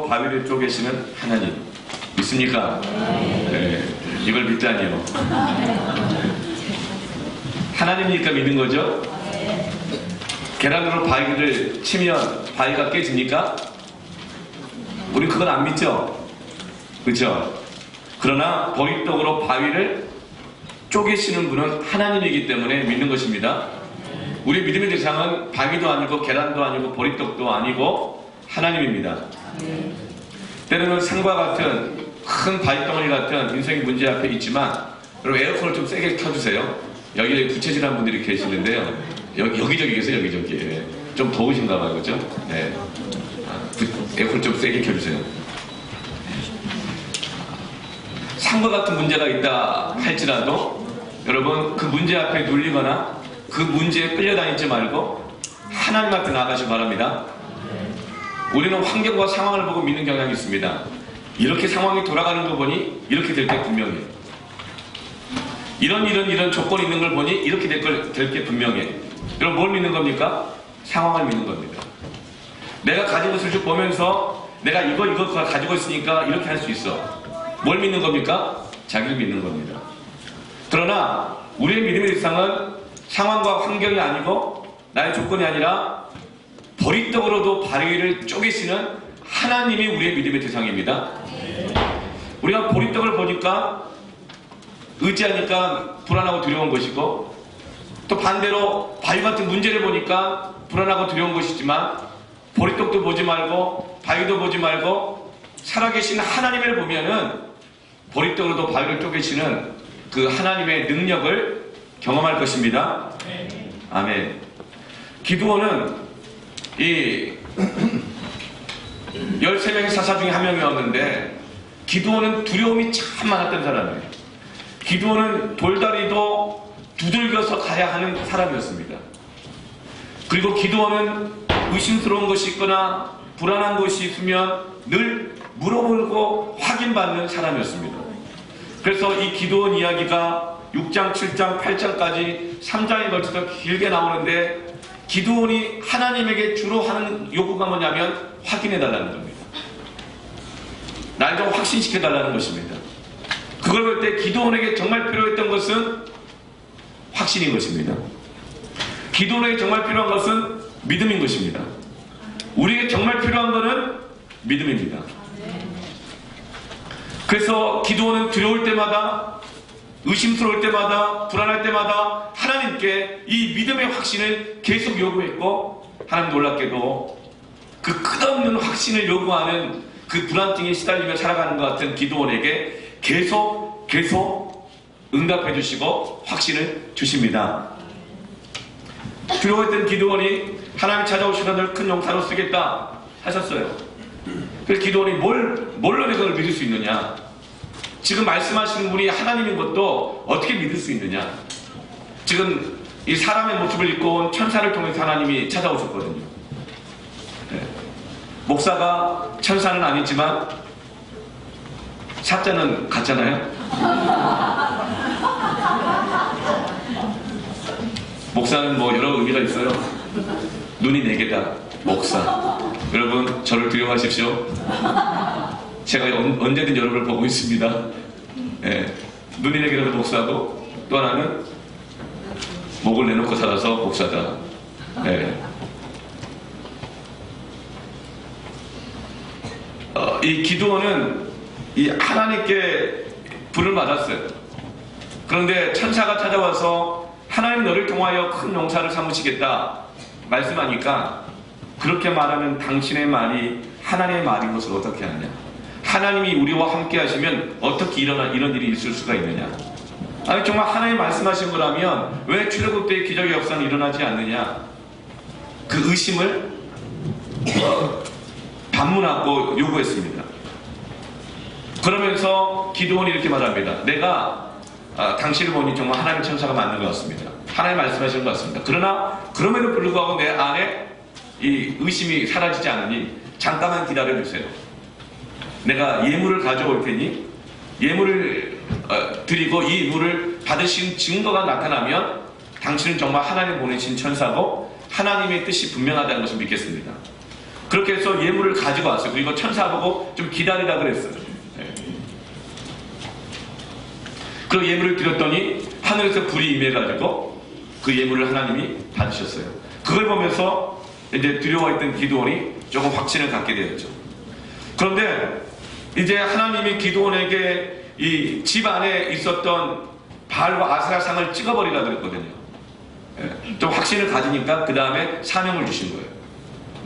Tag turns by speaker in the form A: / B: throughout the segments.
A: 바위를 쪼개시는 하나님 믿습니까? 네, 이걸 믿다니요. 하나님이니까 믿는 거죠? 계란으로 바위를 치면 바위가 깨집니까? 우리 그건 안 믿죠? 그렇죠? 그러나 보리떡으로 바위를 쪼개시는 분은 하나님이기 때문에 믿는 것입니다. 우리 믿음의 대상은 바위도 아니고 계란도 아니고 보리떡도 아니고 하나님입니다. 때로는 산과 같은 큰 바위덩어리 같은 인생의 문제 앞에 있지만, 여러분 에어컨을 좀 세게 켜주세요. 여기 부채질한 분들이 계시는데요. 여기저기 계세요. 여기저기. 좀 더우신가 봐요. 그죠? 네. 에어컨 좀 세게 켜주세요. 산과 같은 문제가 있다 할지라도 여러분 그 문제 앞에 눌리거나 그 문제에 끌려다니지 말고 하나님 앞에 나가시기 바랍니다. 우리는 환경과 상황을 보고 믿는 경향이 있습니다. 이렇게 상황이 돌아가는 거 보니 이렇게 될 게 분명해. 이런 조건이 있는 걸 보니 이렇게 될 게 분명해. 여러분 뭘 믿는 겁니까? 상황을 믿는 겁니다. 내가 가진 것을 쭉 보면서 내가 이거 가지고 있으니까 이렇게 할 수 있어. 뭘 믿는 겁니까? 자기를 믿는 겁니다. 그러나 우리의 믿음의 대상은 상황과 환경이 아니고 나의 조건이 아니라 보리떡으로도 바위를 쪼개시는 하나님이 우리의 믿음의 대상입니다. 우리가 보리떡을 보니까 의지하니까 불안하고 두려운 것이고, 또 반대로 바위 같은 문제를 보니까 불안하고 두려운 것이지만, 보리떡도 보지 말고 바위도 보지 말고 살아계신 하나님을 보면은 보리떡으로도 바위를 쪼개시는 그 하나님의 능력을 경험할 것입니다. 아멘. 기드온은 이 13명의 사사 중에 한 명이었는데 기드온은 두려움이 참 많았던 사람이에요. 기드온은 돌다리도 두들겨서 가야 하는 사람이었습니다. 그리고 기드온은 의심스러운 것이 있거나 불안한 것이 있으면 늘 물어보고 확인받는 사람이었습니다. 그래서 이 기드온 이야기가 6장, 7장, 8장까지 3장에 걸쳐서 길게 나오는데, 기드온이 하나님에게 주로 하는 요구가 뭐냐면 확인해달라는 겁니다. 날 좀 확신시켜달라는 것입니다. 그걸 볼 때 기드온에게 정말 필요했던 것은 확신인 것입니다. 기드온에게 정말 필요한 것은 믿음인 것입니다. 우리에게 정말 필요한 것은 믿음입니다. 그래서 기드온은 두려울 때마다, 의심스러울 때마다, 불안할 때마다 하나님께 이 믿음의 확신을 계속 요구했고, 하나님 놀랍게도 그 끝없는 확신을 요구하는 그 불안증에 시달리며 살아가는 것 같은 기드온에게 계속 응답해 주시고 확신을 주십니다. 두려워했던 기드온이 하나님 찾아오시는 날 큰 용사로 쓰겠다 하셨어요. 그래서 기드온이 뭘로 내가 그걸 믿을 수 있느냐? 지금 말씀하시는 분이 하나님인 것도 어떻게 믿을 수 있느냐? 지금 이 사람의 모습을 입고 온 천사를 통해서 하나님이 찾아오셨거든요. 네. 목사가 천사는 아니지만 사자는 같잖아요. 목사는 뭐 여러 의미가 있어요. 눈이 4개다. 목사. 여러분 저를 두려워하십시오. 제가 언제든 여러분을 보고 있습니다. 예, 눈이 4개라도 목사고, 또 하나는 목을 내놓고 살아서 목사다. 예. 이 기드온은 이 하나님께 불을 맞았어요. 그런데 천사가 찾아와서 하나님 너를 통하여 큰 용사를 삼으시겠다 말씀하니까, 그렇게 말하는 당신의 말이 하나님의 말인 것을 어떻게 하느냐? 하나님이 우리와 함께 하시면 어떻게 이런 일이 있을 수가 있느냐? 아니 정말 하나님 말씀하신 거라면 왜 출애굽 때의 기적의 역사는 일어나지 않느냐? 그 의심을 반문하고 요구했습니다. 그러면서 기드온이 이렇게 말합니다. 내가 당신을 보니 정말 하나님의 천사가 맞는 것 같습니다. 하나님 말씀하시는 것 같습니다. 그러나 그럼에도 불구하고 내 안에 이 의심이 사라지지 않으니 잠깐만 기다려주세요. 내가 예물을 가져올 테니 예물을 드리고 이 예물을 받으신 증거가 나타나면 당신은 정말 하나님 보내신 천사고 하나님의 뜻이 분명하다는 것을 믿겠습니다. 그렇게 해서 예물을 가지고 왔어요. 그리고 천사 보고 좀 기다리라 그랬어요. 예. 그 예물을 드렸더니 하늘에서 불이 임해가지고 그 예물을 하나님이 받으셨어요. 그걸 보면서 이제 두려워했던 기드온이 조금 확신을 갖게 되었죠. 그런데 이제 하나님이 기드온에게 이 집 안에 있었던 바알과 아세라 상을 찍어버리라 그랬거든요. 예. 좀 확신을 가지니까 그 다음에 사명을 주신 거예요.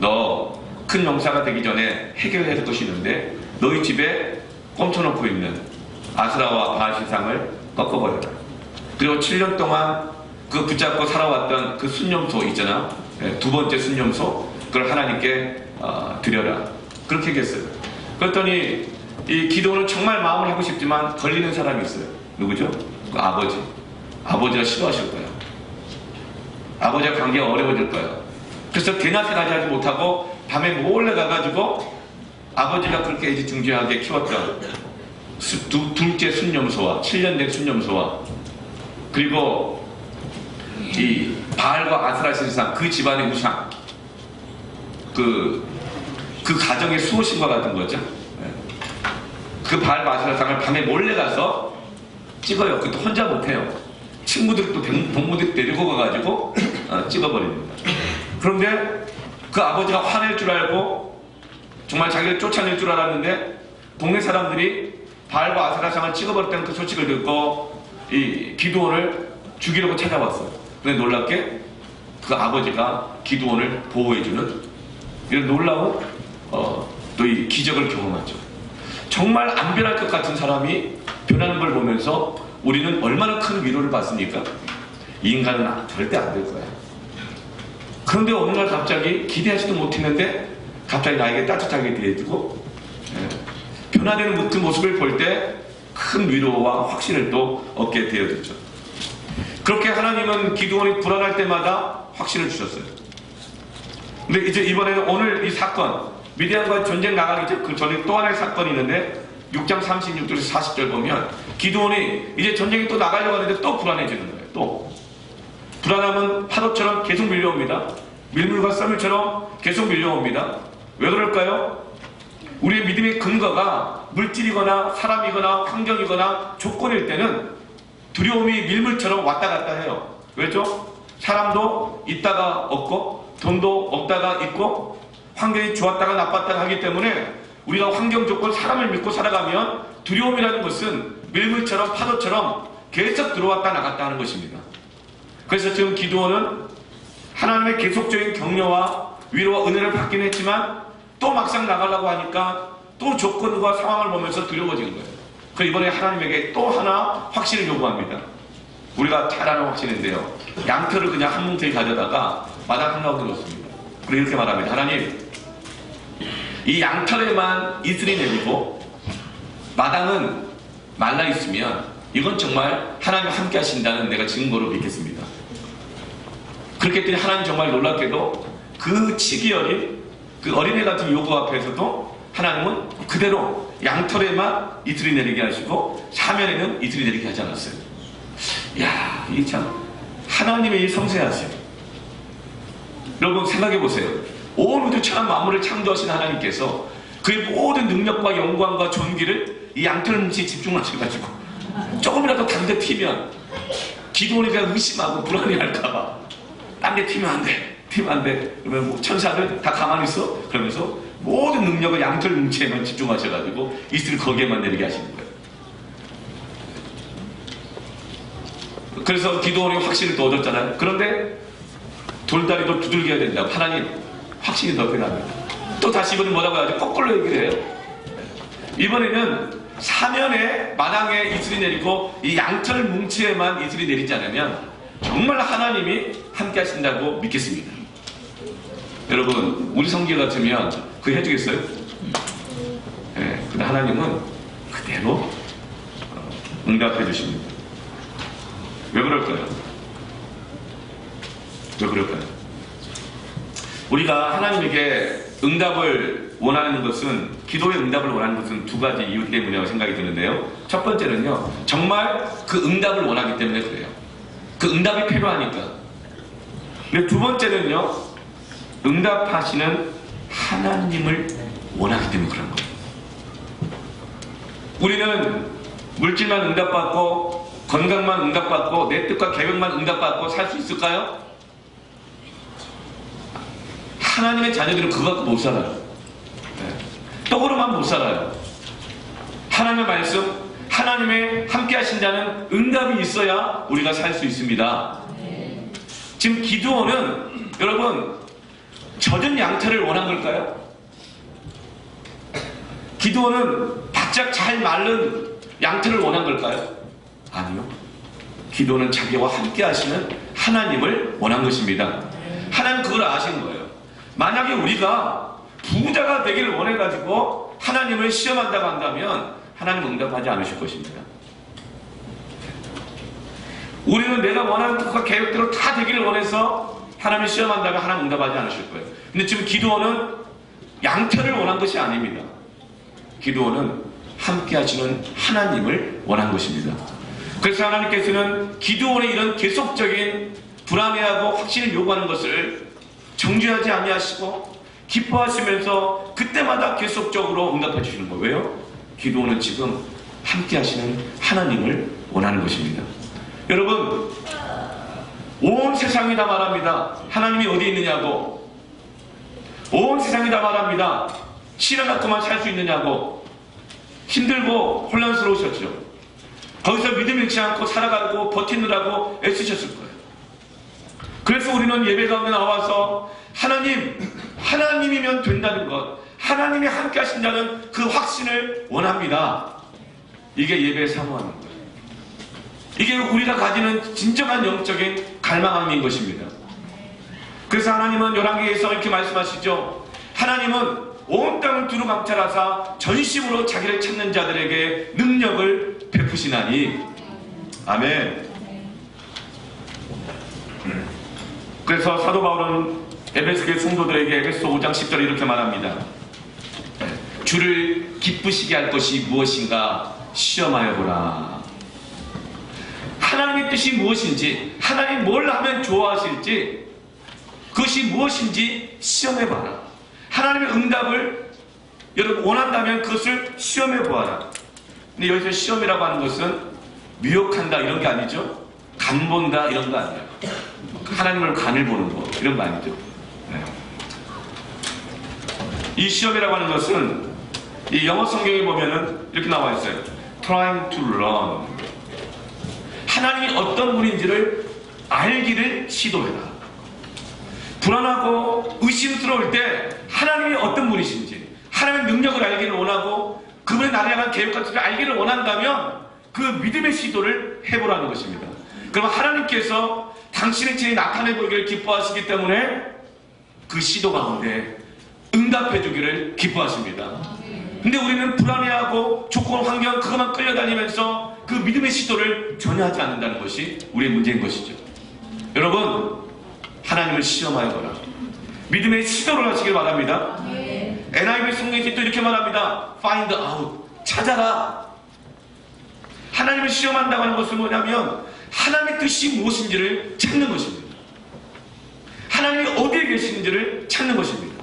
A: 너 큰 용사가 되기 전에 해결해야 할 것이 있는데 너희 집에 꼼쳐놓고 있는 아세라와 바알 신상을 꺾어버려라. 그리고 7년 동안 그 붙잡고 살아왔던 그 순념소 있잖아. 예. 두 번째 순념소 그걸 하나님께 드려라. 그렇게 얘기했어요. 그랬더니 이 기도는 정말 마음을 하고 싶지만 걸리는 사람이 있어요. 누구죠? 그 아버지. 아버지가 싫어하실 거예요. 아버지와 관계가 어려워질 거예요. 그래서 대낮에까지 하지 못하고 밤에 몰래 가가지고 아버지가 그렇게 애지중지하게 키웠던 둘째 순념소와 7년 된 순념소와 그리고 이 바알과 아세라 신상 그 집안의 우상 그 가정의 수호신과 같은 거죠. 그 바알과 아세라 상을 밤에 몰래 가서 찍어요. 그것도 혼자 못해요. 친구들 또 동무들 데리고 가가지고 찍어버립니다. 그런데 그 아버지가 화낼 줄 알고 정말 자기를 쫓아낼 줄 알았는데 동네 사람들이 바알과 아세라 상을 찍어버렸다는 그 소식을 듣고 이 기드온을 죽이려고 찾아왔어요. 그런데 놀랍게 그 아버지가 기드온을 보호해주는 이런 놀라운 또 이 기적을 경험하죠. 정말 안 변할 것 같은 사람이 변하는 걸 보면서 우리는 얼마나 큰 위로를 받습니까? 이 인간은 절대 안 될 거야. 그런데 어느 날 갑자기 기대하지도 못했는데 갑자기 나에게 따뜻하게 대해주고 변화되는 그 모습을 볼 때 큰 위로와 확신을 또 얻게 되어졌죠. 그렇게 하나님은 기드온이 불안할 때마다 확신을 주셨어요. 근데 이제 이번에는 오늘 이 사건 미디안과 전쟁 나가기 전 그 전에 또 하나의 사건이 있는데 6장 36절에서 40절 보면 기드온이 이제 전쟁이 또 나가려고 하는데 또 불안해지는 거예요. 또 불안함은 파도처럼 계속 밀려옵니다. 밀물과 썰물처럼 계속 밀려옵니다. 왜 그럴까요? 우리의 믿음의 근거가 물질이거나 사람이거나 환경이거나 조건일 때는 두려움이 밀물처럼 왔다 갔다 해요. 왜죠? 사람도 있다가 없고 돈도 없다가 있고 환경이 좋았다가 나빴다가 하기 때문에 우리가 환경 조건 사람을 믿고 살아가면 두려움이라는 것은 밀물처럼 파도처럼 계속 들어왔다 나갔다 하는 것입니다. 그래서 지금 기드온은 하나님의 계속적인 격려와 위로와 은혜를 받긴 했지만 또 막상 나가려고 하니까 또 조건과 상황을 보면서 두려워지는 거예요. 그래서 이번에 하나님에게 또 하나 확신을 요구합니다. 우리가 잘 아는 확신인데요. 양털을 그냥 한 뭉텅이 가져다가 마당 한가운데 놓습니다. 그리고 이렇게 말합니다. 하나님, 이 양털에만 이슬이 내리고 마당은 말라 있으면 이건 정말 하나님 함께 하신다는 내가 증거로 믿겠습니다. 그렇게 했더니 하나님 정말 놀랍게도 그 치기 어린 그 어린애 같은 요구 앞에서도 하나님은 그대로 양털에만 이슬이 내리게 하시고 사면에는 이슬이 내리게 하지 않았어요. 이야, 이 참 하나님의 이 섬세하세요. 여러분 생각해 보세요. 온 우주 천하 만물을 창조하신 하나님께서 그의 모든 능력과 영광과 존귀를 이 양털 뭉치에 집중하셔가지고 조금이라도 다른 데 튀면 기드온이 그냥 의심하고 불안해할까봐 딴 데 튀면 안 돼, 튀면 안 돼. 그러면 뭐 천사들 다 가만히 있어? 그러면서 모든 능력을 양털 뭉치에만 집중하셔가지고 이슬을 거기에만 내리게 하시는 거예요. 그래서 기드온이 확신을 더 얻었잖아요. 그런데 돌다리도 두들겨야 된다고 하나님 확신이 더 필요합니다. 또 다시 이번엔 뭐라고 하죠? 거꾸로 얘기를 해요. 이번에는 사면에 마당에 이슬이 내리고 이 양털 뭉치에만 이슬이 내리지 않으면 정말 하나님이 함께 하신다고 믿겠습니다. 여러분 우리 성질 같으면 그거 해주겠어요? 네, 근데 하나님은 그대로 응답해 주십니다. 왜 그럴까요? 왜 그럴까요? 우리가 하나님에게 응답을 원하는 것은, 기도의 응답을 원하는 것은 두 가지 이유 때문이라고 생각이 드는데요. 첫 번째는요, 정말 그 응답을 원하기 때문에 그래요. 그 응답이 필요하니까. 근데 두 번째는요, 응답하시는 하나님을 원하기 때문에 그런 거예요. 우리는 물질만 응답받고 건강만 응답받고 내 뜻과 계획만 응답받고 살 수 있을까요? 하나님의 자녀들은 그거 갖고 못 살아요. 떡으로만 못 살아요. 하나님의 말씀, 하나님의 함께 하신 자는 응답이 있어야 우리가 살 수 있습니다. 지금 기드온은 여러분 젖은 양털을 원한 걸까요? 기드온은 바짝 잘 마른 양털을 원한 걸까요? 아니요. 기드온은 자기와 함께 하시는 하나님을 원한 것입니다. 하나님 그걸 아신 거예요. 만약에 우리가 부자가 되기를 원해가지고 하나님을 시험한다고 한다면 하나님 응답하지 않으실 것입니다. 우리는 내가 원하는 뜻과 계획대로 다 되기를 원해서 하나님을 시험한다면 하나님 응답하지 않으실 거예요. 근데 지금 기드온은 양털을 원한 것이 아닙니다. 기드온은 함께 하시는 하나님을 원한 것입니다. 그래서 하나님께서는 기드온의 이런 계속적인 불안해하고 확신을 요구하는 것을 정죄하지 아니하시고 기뻐하시면서 그때마다 계속적으로 응답해 주시는 거예요. 왜요? 기드온은 지금 함께 하시는 하나님을 원하는 것입니다. 여러분, 온 세상이 다 말합니다. 하나님이 어디 있느냐고. 온 세상이 다 말합니다. 신앙 갖고만 살 수 있느냐고. 힘들고 혼란스러우셨죠. 거기서 믿음 잃지 않고 살아가고 버티느라고 애쓰셨을 거예요. 그래서 우리는 예배 가운데 나와서 하나님이면 된다는 것, 하나님이 함께 하신 자는 그 확신을 원합니다. 이게 예배에 사모하는 거예요. 이게 우리가 가지는 진정한 영적인 갈망인 것입니다. 그래서 하나님은 열왕기에서 이렇게 말씀하시죠. 하나님은 온 땅을 두루 감찰하사 전심으로 자기를 찾는 자들에게 능력을 베푸시나니. 아멘. 그래서 사도 바울은 에베소교회 성도들에게 에베소 5장 10절에 이렇게 말합니다. 주를 기쁘시게 할 것이 무엇인가 시험하여 보라. 하나님의 뜻이 무엇인지, 하나님 뭘 하면 좋아하실지, 그것이 무엇인지 시험해봐라. 하나님의 응답을 여러분 원한다면 그것을 시험해보아라. 근데 여기서 시험이라고 하는 것은 미혹한다 이런 게 아니죠. 간 본다 이런 거 아니에요. 하나님을 간을 보는 거 이런 거 아니죠. 네. 이 시험이라고 하는 것은 이 영어 성경에 보면은 이렇게 나와 있어요. Trying to learn. 하나님이 어떤 분인지를 알기를 시도해라. 불안하고 의심스러울 때 하나님이 어떤 분이신지, 하나님의 능력을 알기를 원하고 그분의 나라에 대한 계획 같은 걸 알기를 원한다면 그 믿음의 시도를 해보라는 것입니다. 그럼 하나님께서 당신의 진이 나타내 보이기를 기뻐하시기 때문에 그 시도 가운데 응답해 주기를 기뻐하십니다. 근데 우리는 불안해하고 조건, 환경 그것만 끌려다니면서 그 믿음의 시도를 전혀 하지 않는다는 것이 우리의 문제인 것이죠. 여러분, 하나님을 시험하여보라. 믿음의 시도를 하시길 바랍니다. NIV 성경이 또 이렇게 말합니다. Find out. 찾아라. 하나님을 시험한다고 하는 것은 뭐냐면 하나님의 뜻이 무엇인지를 찾는 것입니다. 하나님이 어디에 계시는지를 찾는 것입니다.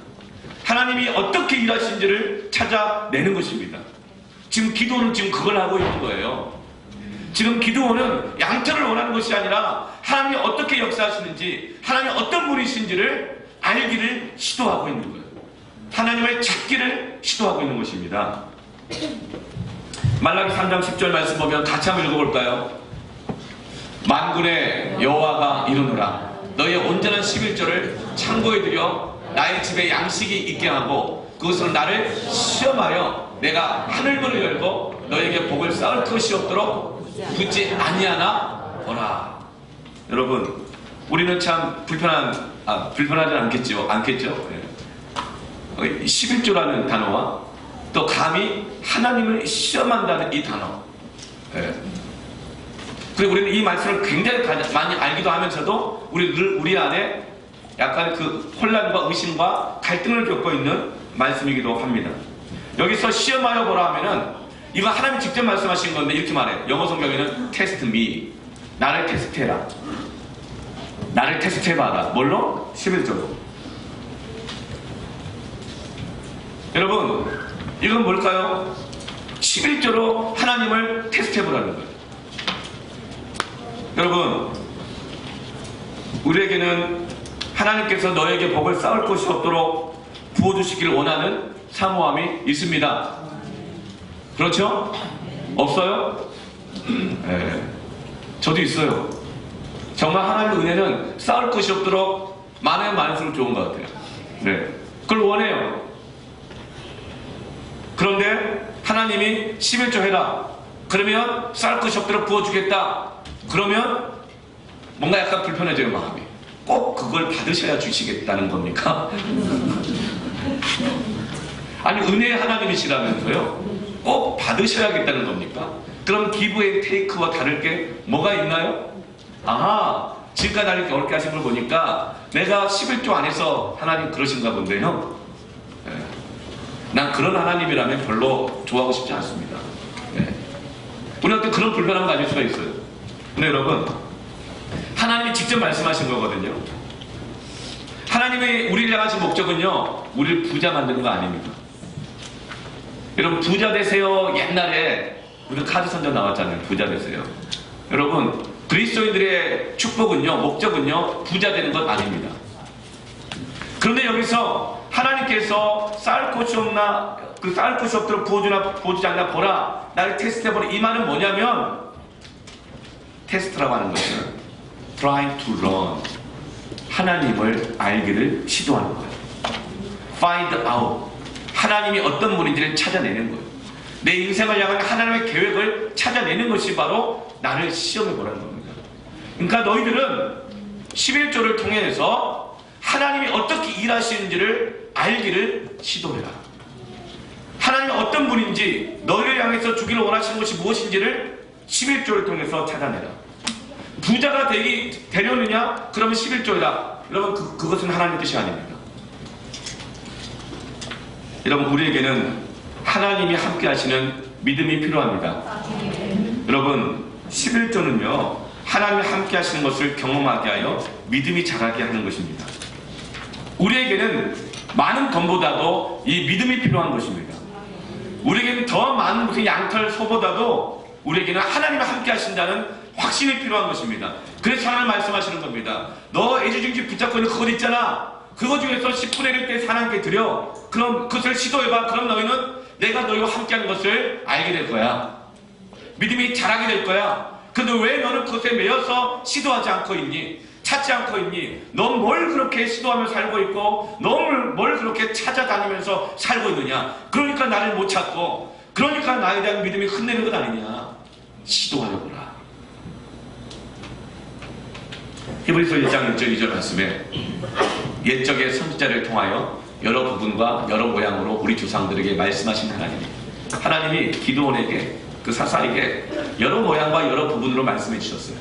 A: 하나님이 어떻게 일하시는지를 찾아내는 것입니다. 지금 기도는 지금 그걸 하고 있는 거예요. 지금 기도는 양털을 원하는 것이 아니라 하나님이 어떻게 역사하시는지, 하나님이 어떤 분이신지를 알기를 시도하고 있는 거예요. 하나님을 찾기를 시도하고 있는 것입니다. 말라기 3장 10절 말씀 보면 같이 한번 읽어볼까요? 만군의 여호와가 이르노라. 너희의 온전한 11조를 창고에 들여 나의 집에 양식이 있게 하고 그것으로 나를 시험하여 내가 하늘문을 열고 너에게 복을 쌓을 것이 없도록 굳지 아니하나 보라. 여러분, 우리는 참 불편하지 않겠죠? 네. 11조라는 단어와 또 감히 하나님을 시험한다는 이 단어. 네. 그리고 우리는 이 말씀을 굉장히 많이 알기도 하면서도 우리 안에 약간 그 혼란과 의심과 갈등을 겪고 있는 말씀이기도 합니다. 여기서 시험하여 보라 하면은 이거 하나님이 직접 말씀하신 건데 이렇게 말해요. 영어 성경에는 test me. 나를 테스트해라. 나를 테스트해봐라. 뭘로? 11조로. 여러분, 이건 뭘까요? 11조로 하나님을 테스트해보라는 거예요. 여러분, 우리에게는 하나님께서 너에게 복을 쌓을 것이 없도록 부어주시기를 원하는 사모함이 있습니다. 그렇죠? 없어요? 네. 저도 있어요. 정말 하나님의 은혜는 쌓을 것이 없도록 많으면 많을수록 좋은 것 같아요. 네. 그걸 원해요. 그런데 하나님이 11조 해라. 그러면 쌓을 것이 없도록 부어주겠다. 그러면 뭔가 약간 불편해져요, 마음이. 꼭 그걸 받으셔야 주시겠다는 겁니까? 아니, 은혜의 하나님이시라면서요? 꼭 받으셔야겠다는 겁니까? 그럼 기브 앤 테이크와 다를 게 뭐가 있나요? 아하, 지금까지 나를 이렇게 어렵게 하신 걸 보니까 내가 11조 안에서 하나님 그러신가 본데요. 네. 난 그런 하나님이라면 별로 좋아하고 싶지 않습니다. 네. 우리한테 그런 불편함을 가질 수가 있어요. 근데 여러분, 하나님이 직접 말씀하신 거거든요. 하나님의 우리를 향하신 목적은요, 우리를 부자 만드는 거 아닙니다. 여러분, 부자 되세요. 옛날에 우리 카드 선전 나왔잖아요. 부자 되세요. 여러분, 그리스도인들의 축복은요, 목적은요, 부자 되는 것 아닙니다. 그런데 여기서 하나님께서 쌓을 곳이 없나, 그 쌓을 곳이 없도록 부어주지 않나 보라, 나를 테스트해보라. 이 말은 뭐냐면, 테스트라고 하는 것은 trying to learn, 하나님을 알기를 시도하는 거예요. find out, 하나님이 어떤 분인지를 찾아내는 거예요. 내 인생을 향한 하나님의 계획을 찾아내는 것이 바로 나를 시험해보라는 겁니다. 그러니까 너희들은 11조를 통해서 하나님이 어떻게 일하시는지를 알기를 시도해라. 하나님이 어떤 분인지, 너희를 향해서 주기를 원하시는 것이 무엇인지를 11조를 통해서 찾아내라. 부자가 되려느냐? 그러면 11조이다. 여러분, 그것은 하나님 뜻이 아닙니다. 여러분, 우리에게는 하나님이 함께 하시는 믿음이 필요합니다. 여러분, 11조는요, 하나님이 함께 하시는 것을 경험하게 하여 믿음이 자라게 하는 것입니다. 우리에게는 많은 돈보다도 이 믿음이 필요한 것입니다. 우리에게는 더 많은 무슨 양털 소보다도 우리에게는 하나님이 함께 하신다는 확신이 필요한 것입니다. 그래서 하나님 말씀하시는 겁니다. 너 애지중지 붙잡고 있는 그것 있잖아. 그거 중에서 10분의 1때 하나님께 드려. 그럼 그것을 시도해봐. 그럼 너희는 내가 너희와 함께하는 것을 알게 될 거야. 믿음이 자라게 될 거야. 근데 왜 너는 그것에 매여서 시도하지 않고 있니? 찾지 않고 있니? 넌 뭘 그렇게 시도하며 살고 있고, 넌 뭘 그렇게 찾아다니면서 살고 있느냐? 그러니까 나를 못 찾고, 그러니까 나에 대한 믿음이 흔들리는 것 아니냐? 시도하려고라. 히브리서 1장 1절 2절 말씀에 옛적의 선지자를 통하여 여러 부분과 여러 모양으로 우리 조상들에게 말씀하신 하나님이 기드온에게, 그 사사에게 여러 모양과 여러 부분으로 말씀해 주셨어요.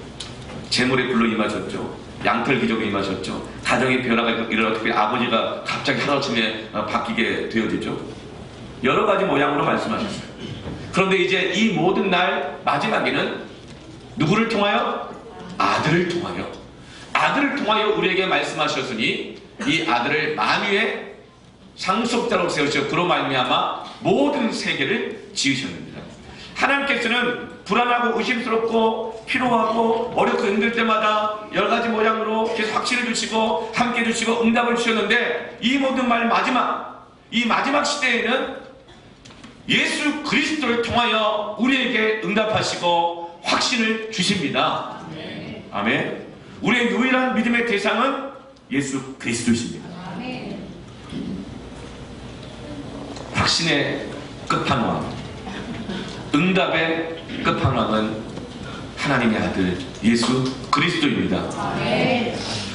A: 재물의 불로 임하셨죠. 양털 기적이 임하셨죠. 가정의 변화가 일어나, 특히 아버지가 갑자기 하루아침에 바뀌게 되어지죠. 여러 가지 모양으로 말씀하셨어요. 그런데 이제 이 모든 날 마지막에는 누구를 통하여? 아들을 통하여. 아들을 통하여 우리에게 말씀하셨으니 이 아들을 만유의 상속자로 세우셔. 그로 말미암아 모든 세계를 지으셨습니다. 하나님께서는 불안하고 의심스럽고 피로하고 어렵고 힘들 때마다 여러 가지 모양으로 계속 확신을 주시고 함께 해주시고 응답을 주셨는데, 이 모든 말 이 마지막 시대에는 예수 그리스도를 통하여 우리에게 응답하시고 확신을 주십니다. 아멘. 우리의 유일한 믿음의 대상은 예수 그리스도이십니다. 확신의 끝판왕, 응답의 끝판왕은 하나님의 아들 예수 그리스도입니다.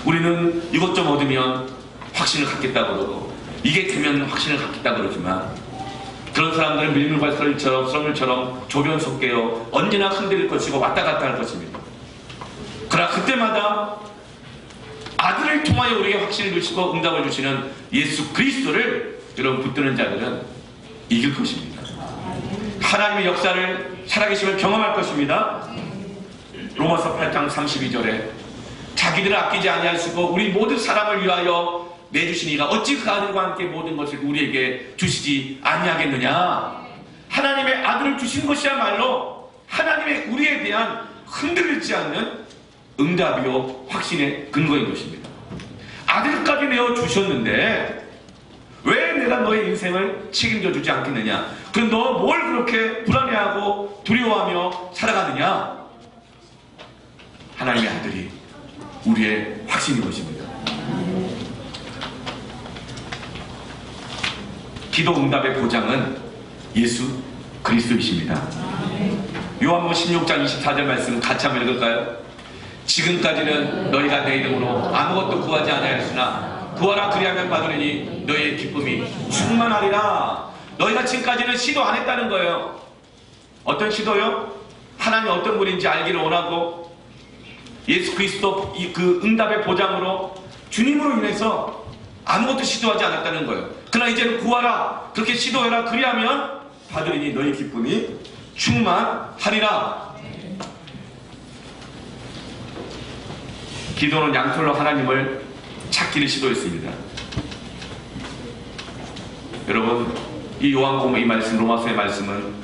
A: 우리는 이것 좀 얻으면 확신을 갖겠다고 그러고, 이게 되면 확신을 갖겠다고 그러지만, 그런 사람들은 밀물과 썰물처럼 조변 속게요 언제나 흔들릴 것이고 왔다 갔다 할 것입니다. 그러나 그때마다 아들을 통하여 우리에게 확신을 주시고 응답을 주시는 예수 그리스도를 여러분 붙드는 자들은 이길 것입니다. 하나님의 역사를 살아계심을 경험할 것입니다. 로마서 8장 32절에 자기들을 아끼지 아니하시고 우리 모든 사람을 위하여 내주시니가 어찌 그 아들과 함께 모든 것을 우리에게 주시지 아니하겠느냐. 하나님의 아들을 주신 것이야말로 하나님의 우리에 대한 흔들리지 않는 응답이요 확신의 근거인 것입니다. 아들까지 내어 주셨는데 왜 내가 너의 인생을 책임져 주지 않겠느냐. 그럼 너 뭘 그렇게 불안해하고 두려워하며 살아가느냐. 하나님의 아들이 우리의 확신인 것입니다. 기도 응답의 보장은 예수 그리스도이십니다. 요한복음 16장 24절 말씀 같이 한번 읽을까요? 지금까지는 너희가 내 이름으로 아무것도 구하지 아니하였으나 구하라 그리하면 받으리니 너희의 기쁨이 충만하리라. 너희가 지금까지는 시도 안 했다는 거예요. 어떤 시도요? 하나님이 어떤 분인지 알기를 원하고 예수 그리스도 그 응답의 보장으로 주님으로 인해서 아무것도 시도하지 않았다는 거예요. 그러나 이제는 구하라 그렇게 시도해라 그리하면 받으리니 너희 기쁨이 충만하리라. 기도는 양털로 하나님을 찾기를 시도했습니다. 여러분, 이 요한복음 이 말씀, 로마서의 말씀은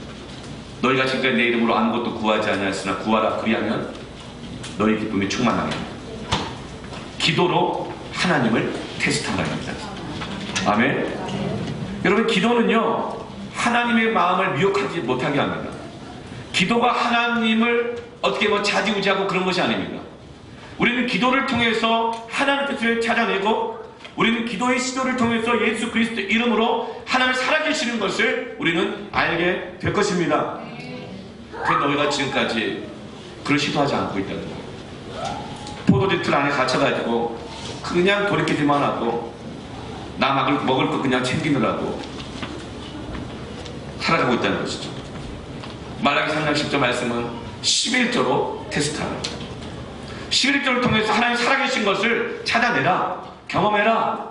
A: 너희가 지금까지 내 이름으로 아무것도 구하지 아니하였으나 구하라 그리하면 너희 기쁨이 충만하게. 기도로 하나님을 테스트한다 합니다. 아멘. 여러분, 기도는요 하나님의 마음을 미혹하지 못하게 합니다. 기도가 하나님을 어떻게 자지우지하고 그런 것이 아닙니다. 우리는 기도를 통해서 하나님의 뜻을 찾아내고 우리는 기도의 시도를 통해서 예수 그리스도 이름으로 하나님을 살아계시는 것을 우리는 알게 될 것입니다. 그런데 너희가 지금까지 그걸 시도하지 않고 있다는 거예요. 포도주 틀 안에 갇혀가지고 그냥 돌이키지만 하고 나 먹을 거 그냥 챙기느라고 살아가고 있다는 것이죠. 말라기 3장 10절 말씀은 11조로 테스트하는 거예요. 11조를 통해서 하나님 살아계신 것을 찾아내라, 경험해라.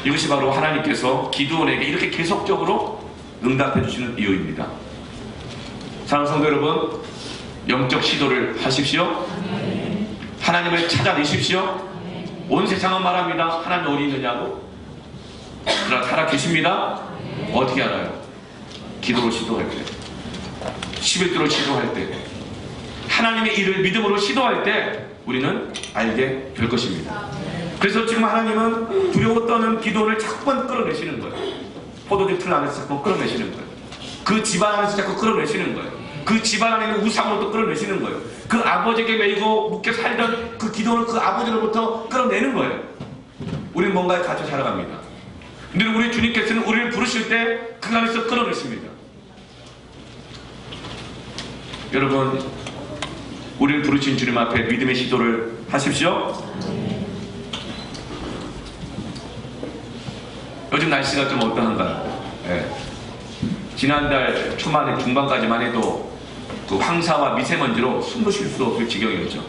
A: 이것이 바로 하나님께서 기드온에게 이렇게 계속적으로 응답해 주시는 이유입니다. 사랑하는 성도 여러분, 영적 시도를 하십시오. 하나님을 찾아내십시오. 온 세상은 말합니다. 하나님 어디 있느냐고. 그러나 살아 계십니다. 어떻게 알아요? 기도로 시도할 때, 11조로 시도할 때, 하나님의 일을 믿음으로 시도할 때 우리는 알게 될 것입니다. 그래서 지금 하나님은 두려워 떠는 기도를 자꾸만 끌어내시는 거예요. 포도주 틀 안에서 자꾸 끌어내시는 거예요. 그 집안 안에서 자꾸 끌어내시는 거예요. 그 집안 안에 있는 우상으로 또 끌어내시는 거예요. 그 아버지에게 매이고 묶여 살던 그 기도를 그 아버지로부터 끌어내는 거예요. 우리는 뭔가에 갇혀 살아갑니다. 근데 우리 주님께서는 우리를 부르실 때 그 안에서 끌어내십니다. 여러분, 우리를 부르신 주님 앞에 믿음의 시도를 하십시오. 요즘 날씨가 좀 어떠한가요? 네. 지난달 초반에 중반까지만 해도 그 황사와 미세먼지로 숨도 쉴 수 없을 지경이었죠.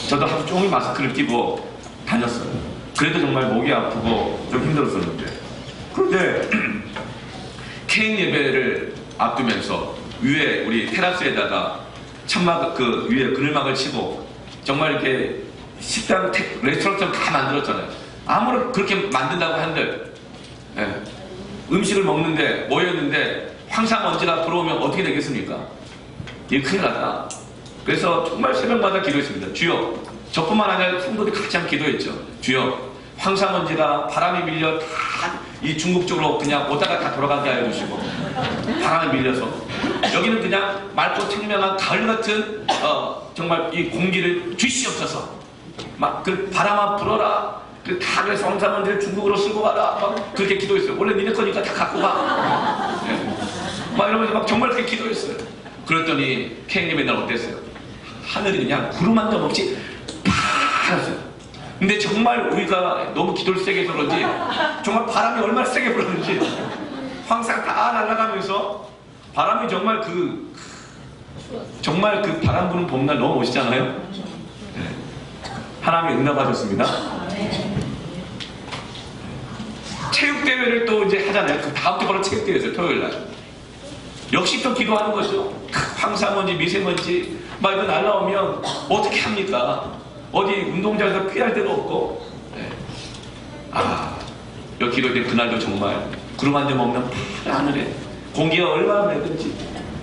A: 저도 하루 종일 마스크를 끼고 다녔어요. 그래도 정말 목이 아프고 좀 힘들었었는데, 그런데 개인 예배를 앞두면서 위에 우리 테라스에다가 천막 그 위에 그늘막을 치고 정말 이렇게 식당 레스토랑처럼 다 만들었잖아요. 아무런 그렇게 만든다고 한들 음식을 먹는데 모였는데 황사먼지가 들어오면 어떻게 되겠습니까? 이게 큰일 났다. 그래서 정말 새벽마다 기도했습니다. 주여, 저뿐만 아니라 성도들이 같이 한번 기도했죠. 주여, 황사먼지가 바람이 밀려 다 이 중국 쪽으로 그냥 오다가 다 돌아가게 알려주시고, 바람에 밀려서 여기는 그냥 맑고 청명한 가을 같은 정말 이 공기를 주시옵소서. 막 그 바람아 불어라. 그 다 그래서 황사먼지를 중국으로 쓸고 가라. 막 그렇게 기도했어요. 원래 니네 거니까 다 갖고 가. 막 이러면서 막 정말 그렇게 기도했어요. 그랬더니 케이님의 날 어땠어요? 하늘이 그냥 구름 한 점 없이 파랗어요. 근데 정말 우리가 너무 기도를 세게 해서 그런지 정말 바람이 얼마나 세게 불었는지 황사 다 날아가면서 바람이 정말 정말 그 바람 부는 봄날 너무 멋있잖아요. 네. 하나님이 응답하셨습니다. 체육대회를 또 이제 하잖아요. 그 다음 주 바로 체육대회였어요. 토요일날. 역시 또 기도하는 거죠. 황사먼지, 미세먼지 막 이거 날라오면 어떻게 합니까? 어디 운동장에서 피할 데도 없고. 네. 여기 기도할 때 그날도 정말 구름 한 점 없는 파란 하늘에 공기가 얼마나 맑은지,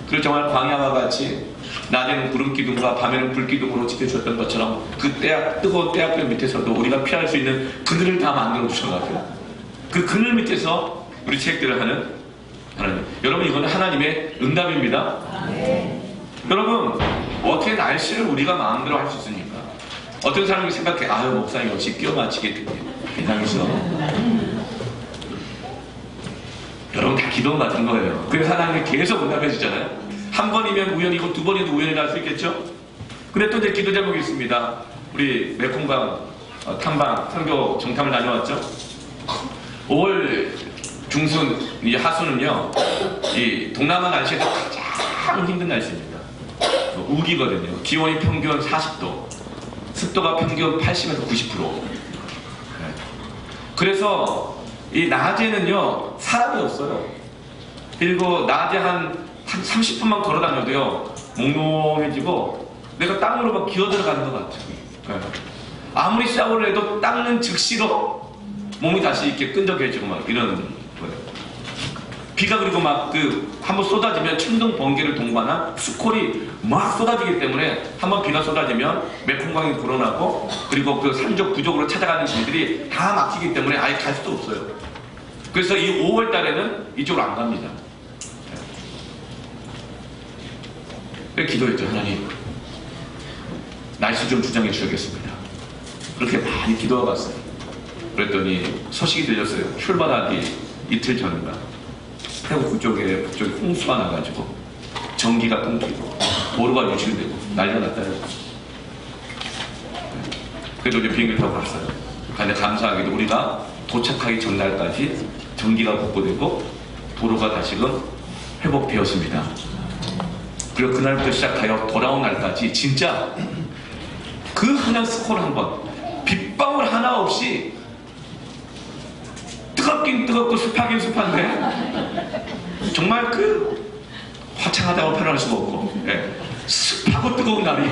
A: 그리고 정말 광야와 같이 낮에는 구름 기둥과 밤에는 불 기둥으로 지켜주셨던 것처럼 그 뜨거운 때학교 밑에서도 우리가 피할 수 있는 그늘을 다 만들어 주셔가지고 그 그늘 밑에서 우리 체육대회를 하는 하나님. 여러분, 이거는 하나님의 응답입니다. 여러분, 어떻게 날씨를 우리가 마음대로 할 수 있습니까? 어떤 사람이 생각해, 목사님 없이 끼워 맞히겠는데 이상해서. 여러분, 다 기도 같은 거예요. 그래서 하나님이 계속 응답해 주잖아요. 한 번이면 우연이고 두 번이도 우연이 날 수 있겠죠? 근데 또 이제 기도 제목이 있습니다. 우리 메콩강 탐방 선교 정탐을 다녀왔죠? 5월 중순 하순은요, 이 동남아 날씨에서 가장 힘든 날씨입니다. 우기거든요. 기온이 평균 40도, 습도가 평균 80에서 90%. 그래서 이 낮에는요 사람이 없어요. 그리고 낮에 한 30분만 걸어 다녀도요 몽롱해지고 내가 땅으로 막 기어 들어가는 것 같아요. 아무리 샤워를 해도 닦는 즉시로 몸이 다시 이렇게 끈적해지고 막 이런 거예요. 비가 그리고 막 한번 쏟아지면 천둥 번개를 동반한 수콜이 막 쏟아지기 때문에 한번 비가 쏟아지면 메콩강이 불어나고, 그리고 그 산적 부족으로 찾아가는 길들이 다 막히기 때문에 아예 갈 수도 없어요. 그래서 이 5월 달에는 이쪽으로 안 갑니다. 그래서 기도했죠. 하나님, 날씨 좀 주장해 주셔야겠습니다. 그렇게 많이 기도하고 갔어요. 그랬더니 소식이 들렸어요. 출발하기 이틀 전인가 태국 북쪽에 홍수가 나가지고 전기가 끊기고 도로가 유실되고 난리가 났다요. 그래도 이제 비행기를 타고 갔어요. 근데 감사하게도 우리가 도착하기 전날까지 전기가 복구되고 도로가 다시금 회복되었습니다. 그리고 그날부터 시작하여 돌아온 날까지 진짜 그 그냥 스콜 한번 빗방울 하나 없이, 뜨겁긴 뜨겁고 습하긴 습한데 정말 화창하다고 표현할 수가 없고, 습하고 뜨거운 날이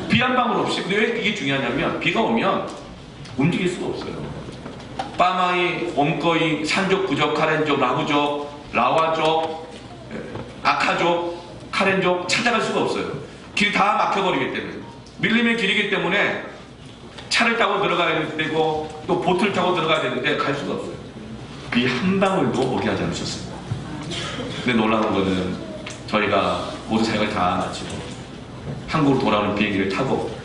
A: 비 한 방울 없이. 근데 왜 이게 중요하냐면 비가 오면 움직일 수가 없어요. 빠마이, 옴거이, 산족, 부족, 카렌족, 라부족, 라와족, 아카족, 카렌족 찾아갈 수가 없어요. 길이 다 막혀버리기 때문에, 밀림의 길이기 때문에 차를 타고 들어가야 되고 또 보트를 타고 들어가야 되는데 갈 수가 없어요. 비 한 방울도 오게 하지 않으셨습니다. 근데 놀라운 거는 저희가 모두 사역을 다 마치고 한국으로 돌아오는 비행기를 타고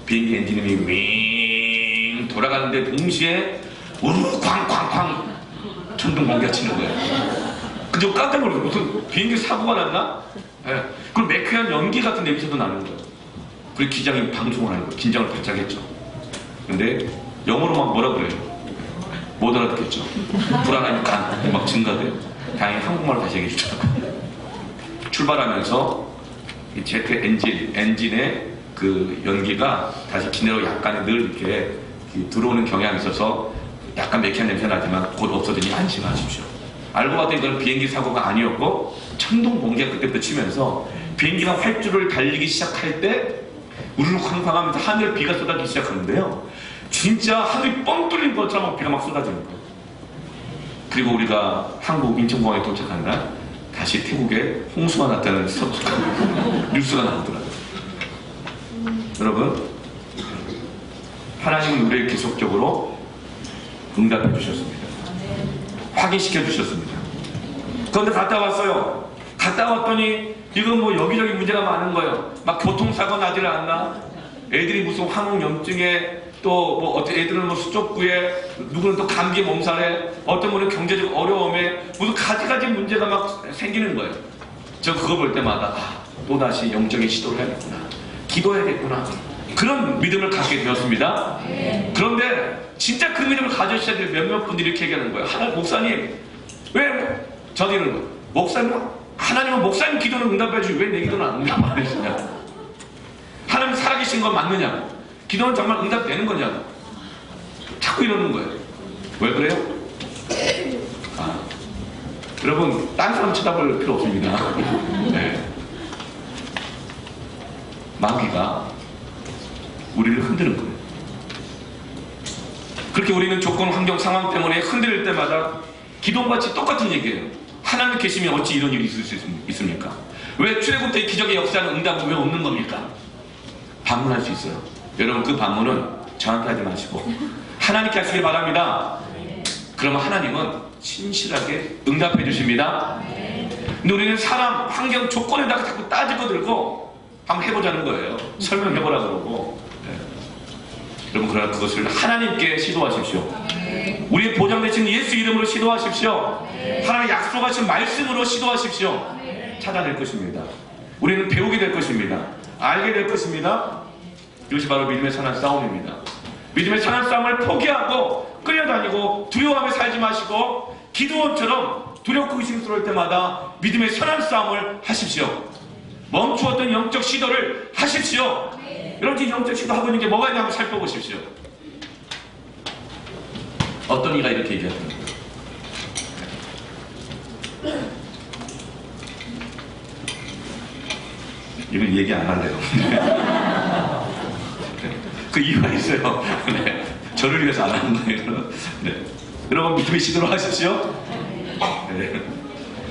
A: 비행기 엔진음이 윙 돌아가는데 동시에 우르르 쾅쾅쾅 천둥 번개가 치는 거예요. 그저 깜짝 놀랐어요. 무슨 비행기 사고가 났나? 그리고 매캐한 연기 같은 냄새도 나는 거예요. 그리고 기장이 방송을 하는 거예요. 긴장을 바짝 했죠. 근데 영어로 막 뭐라 그래요? 못 알아듣겠죠. 불안함이 막 증가돼요. 다행히 한국말로 다시 얘기해 주더라고요. 출발하면서 이 제트 엔진의 그 연기가 다시 기내로 약간의 늘 이렇게 들어오는 경향이 있어서 약간 매캐한 냄새 나지만 곧 없어지니 안심하십시오. 알고 봤더니 이건 비행기 사고가 아니었고 천둥 번개가 그때부터 치면서 비행기가 활주를 달리기 시작할 때 우르르 쾅쾅하면서 하늘에 비가 쏟아지기 시작하는데요. 진짜 하늘이 뻥 뚫린 것처럼 비가 막 쏟아지는 거예요. 그리고 우리가 한국 인천공항에 도착한 날 다시 태국에 홍수가 났다는 뉴스가 나오더라고요. 여러분, 하나님은 우리에게 계속적으로 응답해 주셨습니다. 확인시켜 주셨습니다. 그런데 갔다 왔어요. 갔다 왔더니 이건 뭐 여기저기 문제가 많은 거예요. 막 교통사고 나질 않나? 애들이 무슨 항우염증에 또 뭐 어떤 애들은 뭐 수족구에, 누구는 또 감기에 몸살에, 어떤 분은 경제적 어려움에 무슨 가지가지 문제가 막 생기는 거예요. 저 그거 볼 때마다 또다시 영적인 시도를 해야겠구나, 기도해야겠구나, 그런 믿음을 갖게 되었습니다. 그런데 진짜 그 믿음을 가져셔야 될 몇몇 분들이 이렇게 얘기하는 거예요. 하나님, 목사님, 왜 저기는 목사님, 하나님은 목사님 기도는 응답해주지 왜 내 기도는 안 응답하시냐? 하나님 살아계신 건 맞느냐? 기도는 정말 응답되는 거냐고 자꾸 이러는 거예요. 왜 그래요? 여러분, 딴 사람 쳐다볼 필요 없습니다. 네. 마귀가 우리를 흔드는 거예요. 그렇게 우리는 조건, 환경, 상황 때문에 흔들릴 때마다 기도같이 똑같은 얘기예요. 하나님 계시면 어찌 이런 일이 있을 수 있습니까? 왜 출애굽때 기적의 역사는 응답은 왜 없는 겁니까? 반문할 수 있어요. 여러분, 그 반문은 저한테 하지 마시고 하나님께 하시길 바랍니다. 그러면 하나님은 신실하게 응답해 주십니다. 근데 우리는 사람, 환경, 조건에다가 자꾸 따지고 들고 한번 해보자는 거예요. 설명해보라 그러고. 여러분, 그러나 그것을 하나님께 시도하십시오. 우리의 보장되신 예수 이름으로 시도하십시오. 하나님의 약속하신 말씀으로 시도하십시오. 찾아낼 것입니다. 우리는 배우게 될 것입니다. 알게 될 것입니다. 이것이 바로 믿음의 선한 싸움입니다. 믿음의 선한 싸움을 포기하고 끌려다니고 두려워하며 살지 마시고 기도원처럼 두렵고 의심스러울 때마다 믿음의 선한 싸움을 하십시오. 멈추었던 영적 시도를 하십시오. 여러분, 지금 영적 시도하고 있는 게 뭐가 있나 한번 살펴보십시오. 어떤 이가 이렇게 얘기합니다. 이건 얘기 안 할래요. 그 이유가 있어요. 네. 저를 위해서 안 하는 거예요. 네. 여러분, 믿음의 시도를 하십시오. 네.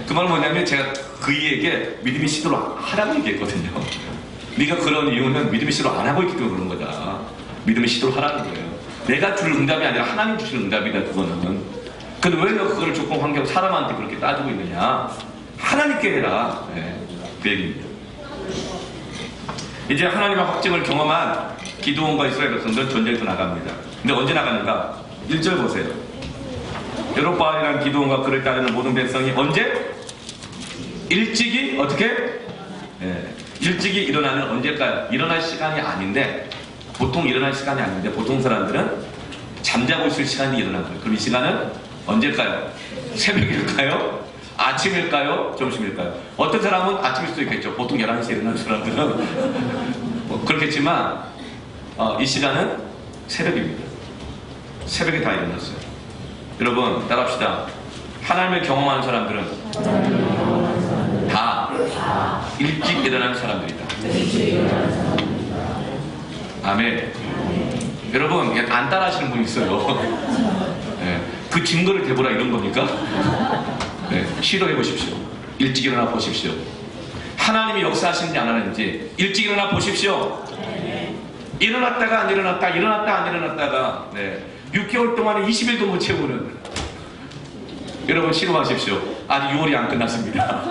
A: 그 말은 뭐냐면 제가 그이에게 믿음의 시도를 하라고 얘기했거든요. 네가 그런 이유는 믿음의 시도를 안 하고 있기 때문에 그런 거다. 믿음의 시도를 하라는 거예요. 내가 줄 응답이 아니라 하나님 주시는 응답이다, 그거는. 근데 왜 너 그거를 조건, 환경, 사람한테 그렇게 따지고 있느냐? 하나님께 해라. 네. 그 얘기입니다. 이제 하나님의 확증을 경험한 기드온과 이스라엘 백성들은 전쟁에서 나갑니다. 근데 언제 나가는가? 1절 보세요. 여롯바알이라는 기드온과 그를 따르는 모든 백성이 언제? 일찍이 어떻게? 일찍이 일어나는 언제일까요? 일어날 시간이 아닌데, 보통 일어날 시간이 아닌데 보통 사람들은 잠자고 있을 시간이 일어난 거예요. 그럼 이 시간은 언제일까요? 새벽일까요? 아침일까요? 점심일까요? 어떤 사람은 아침일 수도 있겠죠. 보통 11시에 일어나는 사람들은 뭐 그렇겠지만 이 시간은 새벽입니다. 새벽에 다 일어났어요. 여러분, 따라합시다. 하나님을 경험하는 사람들은 다 일찍 일어나는 사람들이다. 아멘. 여러분, 안 따라 하시는 분 있어요. 네. 그 증거를 대보라 이런 겁니까? 네. 시도해 보십시오. 일찍 일어나 보십시오. 하나님이 역사하시는지 안 하는지 일찍 일어나 보십시오. 일어났다가 안 일어났다, 일어났다 안 일어났다가 6개월 동안에 20일도 못 채우는, 여러분 시도하십시오. 아직 6월이 안 끝났습니다.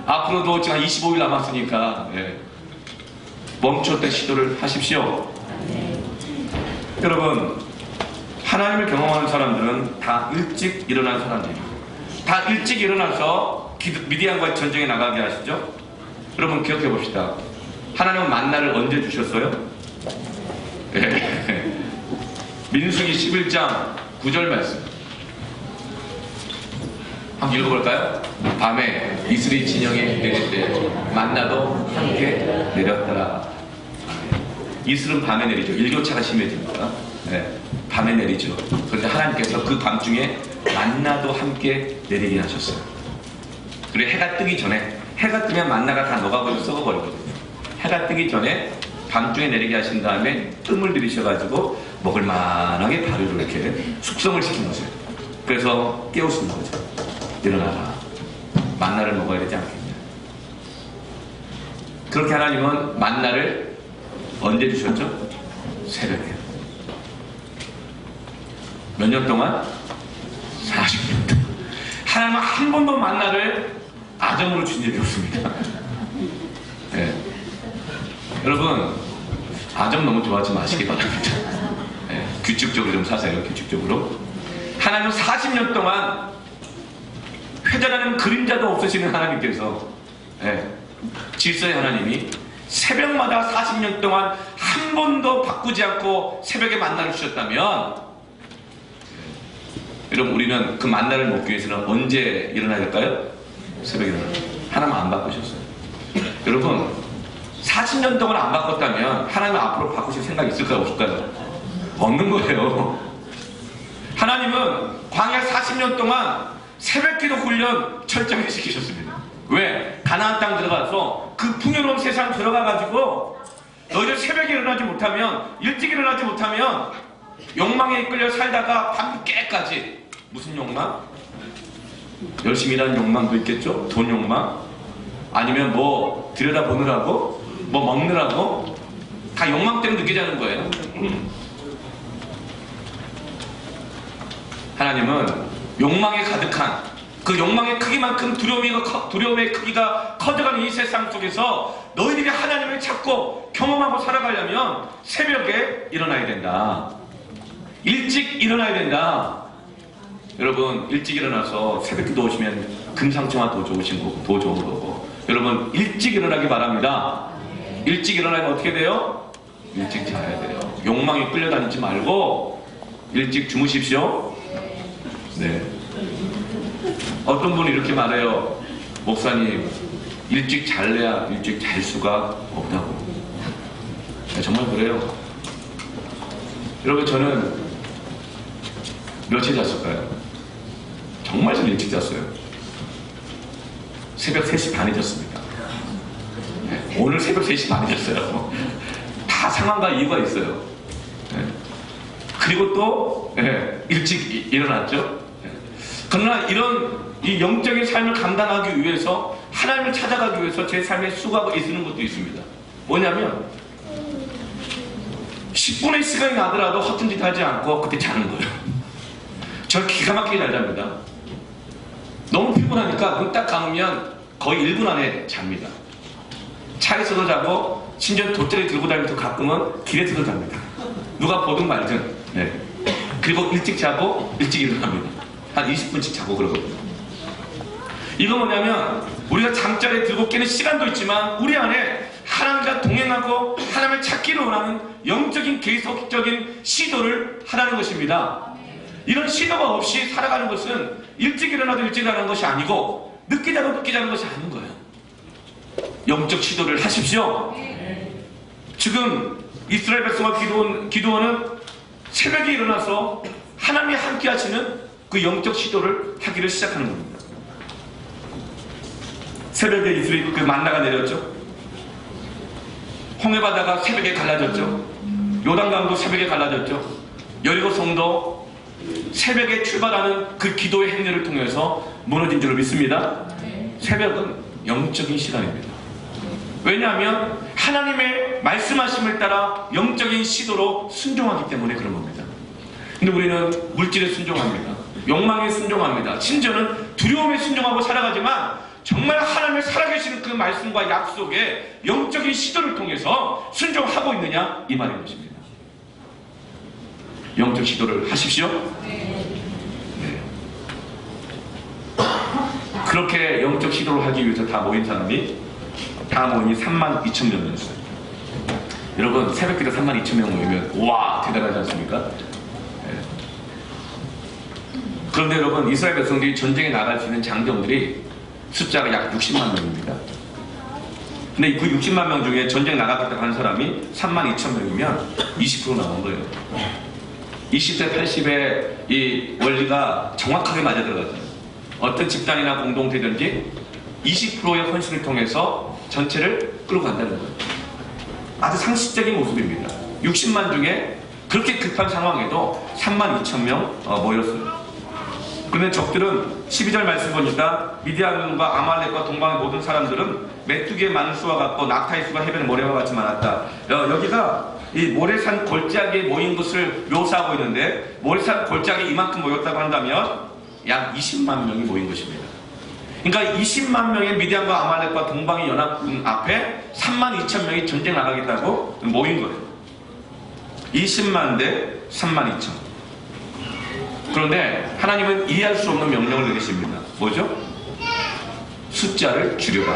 A: 앞으로도 지금 25일 남았으니까 멈췄던 시도를 하십시오. 여러분, 하나님을 경험하는 사람들은 다 일찍 일어난 사람들입니다. 다 일찍 일어나서 미디안과의 전쟁에 나가게 하시죠. 여러분, 기억해 봅시다. 하나님은 만나를 언제 주셨어요? 민수기 11장 9절 말씀 한번 읽어볼까요? 밤에 이슬이 진영에 내릴 때 만나도 함께 내렸더라. 이슬은 밤에 내리죠. 일교차가 심해집니다. 밤에 내리죠. 그런데 하나님께서 그 밤중에 만나도 함께 내리게 하셨어요. 그리고 해가 뜨기 전에, 해가 뜨면 만나가 다 녹아버리고 썩어버리거든요. 해가 뜨기 전에 밤중에 내리게 하신 다음에 뜸을 들이셔가지고 먹을만하게 발효를 이렇게 숙성을 시킨 거죠. 그래서 깨우시는 거죠. 일어나라. 만나를 먹어야 되지 않겠냐. 그렇게 하나님은 만나를 언제 주셨죠? 새벽에. 몇 년 동안? 40년 동안. 하나님은 한 번도 만나를 아점으로 준 적이 없습니다. 여러분, 아점 너무 좋아하지 마시기 바랍니다. 규칙적으로 좀 사세요. 규칙적으로. 하나님은 40년 동안 회전하는 그림자도 없으시는 하나님께서, 질서의 하나님이 새벽마다 40년 동안 한 번도 바꾸지 않고 새벽에 만나를 주셨다면, 여러분, 우리는 그 만나를 먹기 위해서는 언제 일어나야 될까요? 새벽에 일어나요. 하나님 안 바꾸셨어요. 여러분, 40년 동안 안 바꿨다면 하나님은 앞으로 바꾸실 생각이 있을까요? 없을까요? 없는 거예요. 하나님은 광야 40년 동안 새벽기도 훈련 철저히 시키셨습니다. 왜? 가나안 땅 들어가서 그 풍요로운 세상 들어가가지고 너희들 새벽에 일어나지 못하면, 일찍 일어나지 못하면 욕망에 이끌려 살다가 밤 깨까지. 무슨 욕망? 열심히 일하는 욕망도 있겠죠? 돈 욕망? 아니면 뭐 들여다보느라고? 뭐 먹느라고? 다 욕망 때문에 늦게 자는 거예요. 하나님은 욕망에 가득한, 그 욕망의 크기만큼 두려움의 크기가 커져가는 이 세상 속에서 너희들이 하나님을 찾고 경험하고 살아가려면 새벽에 일어나야 된다. 일찍 일어나야 된다. 여러분, 일찍 일어나서 새벽기도 오시면 금상첨화 더 좋으신 거고, 더 좋은 거고. 여러분, 일찍 일어나기 바랍니다. 일찍 일어나면 어떻게 돼요? 일찍 자야 돼요. 욕망에 끌려다니지 말고 일찍 주무십시오. 네. 어떤 분이 이렇게 말해요. 목사님, 일찍 잘래야 일찍 잘 수가 없다고. 정말 그래요. 여러분, 저는 며칠 잤을까요? 정말 좀 일찍 잤어요. 새벽 3시 반에 잤습니다. 네, 오늘 새벽 3시 반에 잤어요. 다 상황과 이유가 있어요. 네. 그리고 또 일찍 일어났죠. 네. 그러나 이런 이 영적인 삶을 감당하기 위해서, 하나님을 찾아가기 위해서 제 삶에 수고하고 있는 것도 있습니다. 뭐냐면 10분의 시간이 나더라도 허튼 짓 하지 않고 그때 자는 거예요. 저 기가 막히게 잘 잡니다. 너무 피곤하니까 눈 딱 감으면 거의 1분 안에 잡니다. 차에서도 자고, 심지어 돗자리 들고 다니면서 가끔은 길에서도 잡니다. 누가 보든 말든. 네. 그리고 일찍 자고 일찍 일어납니다. 한 20분씩 자고 그러거든요. 이거 뭐냐면 우리가 잠자리에 들고 깨는 시간도 있지만 우리 안에 하나님과 동행하고 하나님을 찾기를 원하는 영적인 계속적인 시도를 하라는 것입니다. 이런 시도가 없이 살아가는 것은 일찍 일어나도 일찍 일어나는 것이 아니고 늦게 자도 늦게 자는 것이 아닌 거예요. 영적 시도를 하십시오. 지금 이스라엘 백성과 기드온은 새벽에 일어나서 하나님이 함께 하시는 그 영적 시도를 하기를 시작하는 겁니다. 새벽에 이스라엘 그 만나가 내렸죠. 홍해바다가 새벽에 갈라졌죠. 요단강도 새벽에 갈라졌죠. 여리고 성도 새벽에 출발하는 그 기도의 행렬을 통해서 무너진 줄로 믿습니다. 새벽은 영적인 시간입니다. 왜냐하면 하나님의 말씀하심을 따라 영적인 시도로 순종하기 때문에 그런 겁니다. 근데 우리는 물질에 순종합니다. 욕망에 순종합니다. 심지어는 두려움에 순종하고 살아가지만 정말 하나님의 살아계시는 그 말씀과 약속에 영적인 시도를 통해서 순종하고 있느냐, 이 말인 것입니다. 영적 시도를 하십시오. 네. 그렇게 영적 시도를 하기 위해서 다 모인 사람이 32,000명이었어요. 여러분, 새벽기도 32,000명 모이면 와, 대단하지 않습니까? 네. 그런데 여러분, 이스라엘 백성들이 전쟁에 나갈 수 있는 장병들이 숫자가 약 60만 명입니다. 근데 그 60만 명 중에 전쟁 나가겠다고 하는 사람이 32,000명이면 20% 나온 거예요. 20대 80의 이 원리가 정확하게 맞아들어가죠. 어떤 집단이나 공동체든지 20%의 헌신을 통해서 전체를 끌고 간다는 거예요. 아주 상식적인 모습입니다. 60만 중에 그렇게 급한 상황에도 32,000명 모였어요. 그런데 적들은 12절 말씀 보니까 미디안과 아말렉과 동방의 모든 사람들은 메뚜기의 많은 수와 같고 낙타의 수가 해변의 모래와 같이 많았다. 여기가 이 모래산 골짜기에 모인 것을 묘사하고 있는데, 모래산 골짜기에 이만큼 모였다고 한다면 약 20만 명이 모인 것입니다. 그러니까 20만 명의 미디안과 아말렉과 동방의 연합군 앞에 32,000명이 전쟁 나가겠다고 모인 거예요. 20만 대 32,000. 그런데 하나님은 이해할 수 없는 명령을 내리십니다. 뭐죠? 숫자를 줄여라.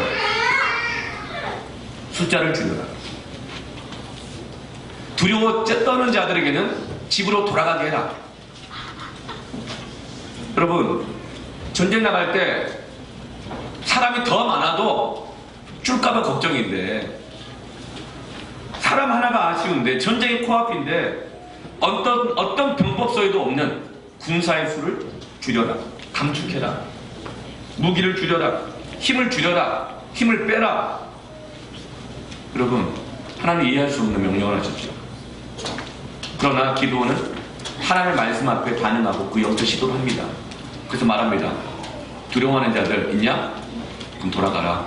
A: 숫자를 줄여라. 두려워 떠는 자들에게는 집으로 돌아가게 해라. 여러분, 전쟁 나갈 때 사람이 더 많아도 줄까봐 걱정인데, 사람 하나가 아쉬운데, 전쟁이 코앞인데 어떤 병법서에도 없는 군사의 수를 줄여라. 감축해라. 무기를 줄여라. 힘을 줄여라. 힘을 빼라. 여러분, 하나님 이해할 수 없는 명령을 하셨죠. 그러나 기드온은 하나님의 말씀 앞에 반응하고 그 영적 시도를 합니다. 그래서 말합니다. 두려워하는 자들 있냐? 그럼 돌아가라.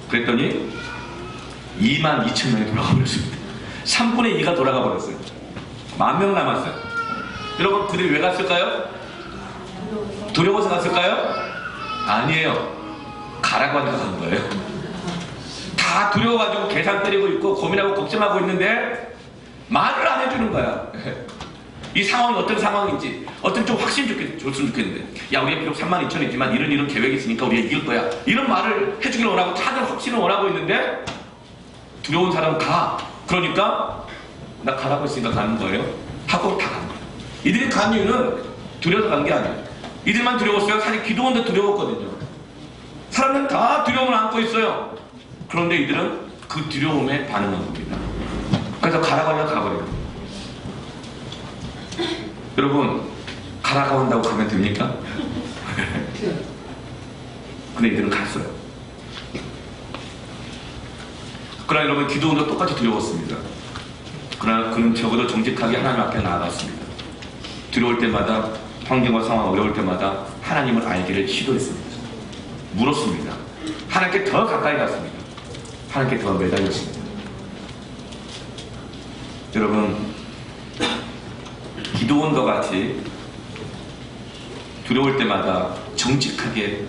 A: 그랬더니 22,000명이 돌아가 버렸습니다. 3분의 2가 돌아가 버렸어요. 10,000명 남았어요. 여러분, 그들이 왜 갔을까요? 두려워서 갔을까요? 아니에요. 가라고 하니까 간 거예요. 다 두려워가지고 계산 때리고 있고 고민하고 걱정하고 있는데 말을 안 해주는 거야. 이 상황이 어떤 상황인지, 어떤 좀 확신 줬으면 좋겠는데, 야, 우리가 비록 32,000이지만 이런 계획이 있으니까 우리가 이길 거야. 이런 말을 해주기를 원하고 다들 확신을 원하고 있는데, 두려운 사람은 가. 그러니까 나 가라고 했으니까 가는 거예요. 하고 다 간 거예요. 이들이 간 이유는 두려워서 간 게 아니에요. 이들만 두려웠어요. 사실 기드온도 두려웠거든요. 사람들은 다 두려움을 안고 있어요. 그런데 이들은 그 두려움에 반응한 겁니다. 그래서 가라고 하니까 가버려요. 여러분, 가라고 한다고 가면 됩니까? 근데 이들은 갔어요. 그러나 여러분, 기드온도 똑같이 두려웠습니다. 그러나 그는 적어도 정직하게 하나님 앞에 나아갔습니다. 두려울 때마다, 환경과 상황 어려울 때마다 하나님을 알기를 시도했습니다. 물었습니다. 하나님께 더 가까이 갔습니다. 하나님께 더 매달렸습니다. 여러분, 기드온과 같이 두려울 때마다 정직하게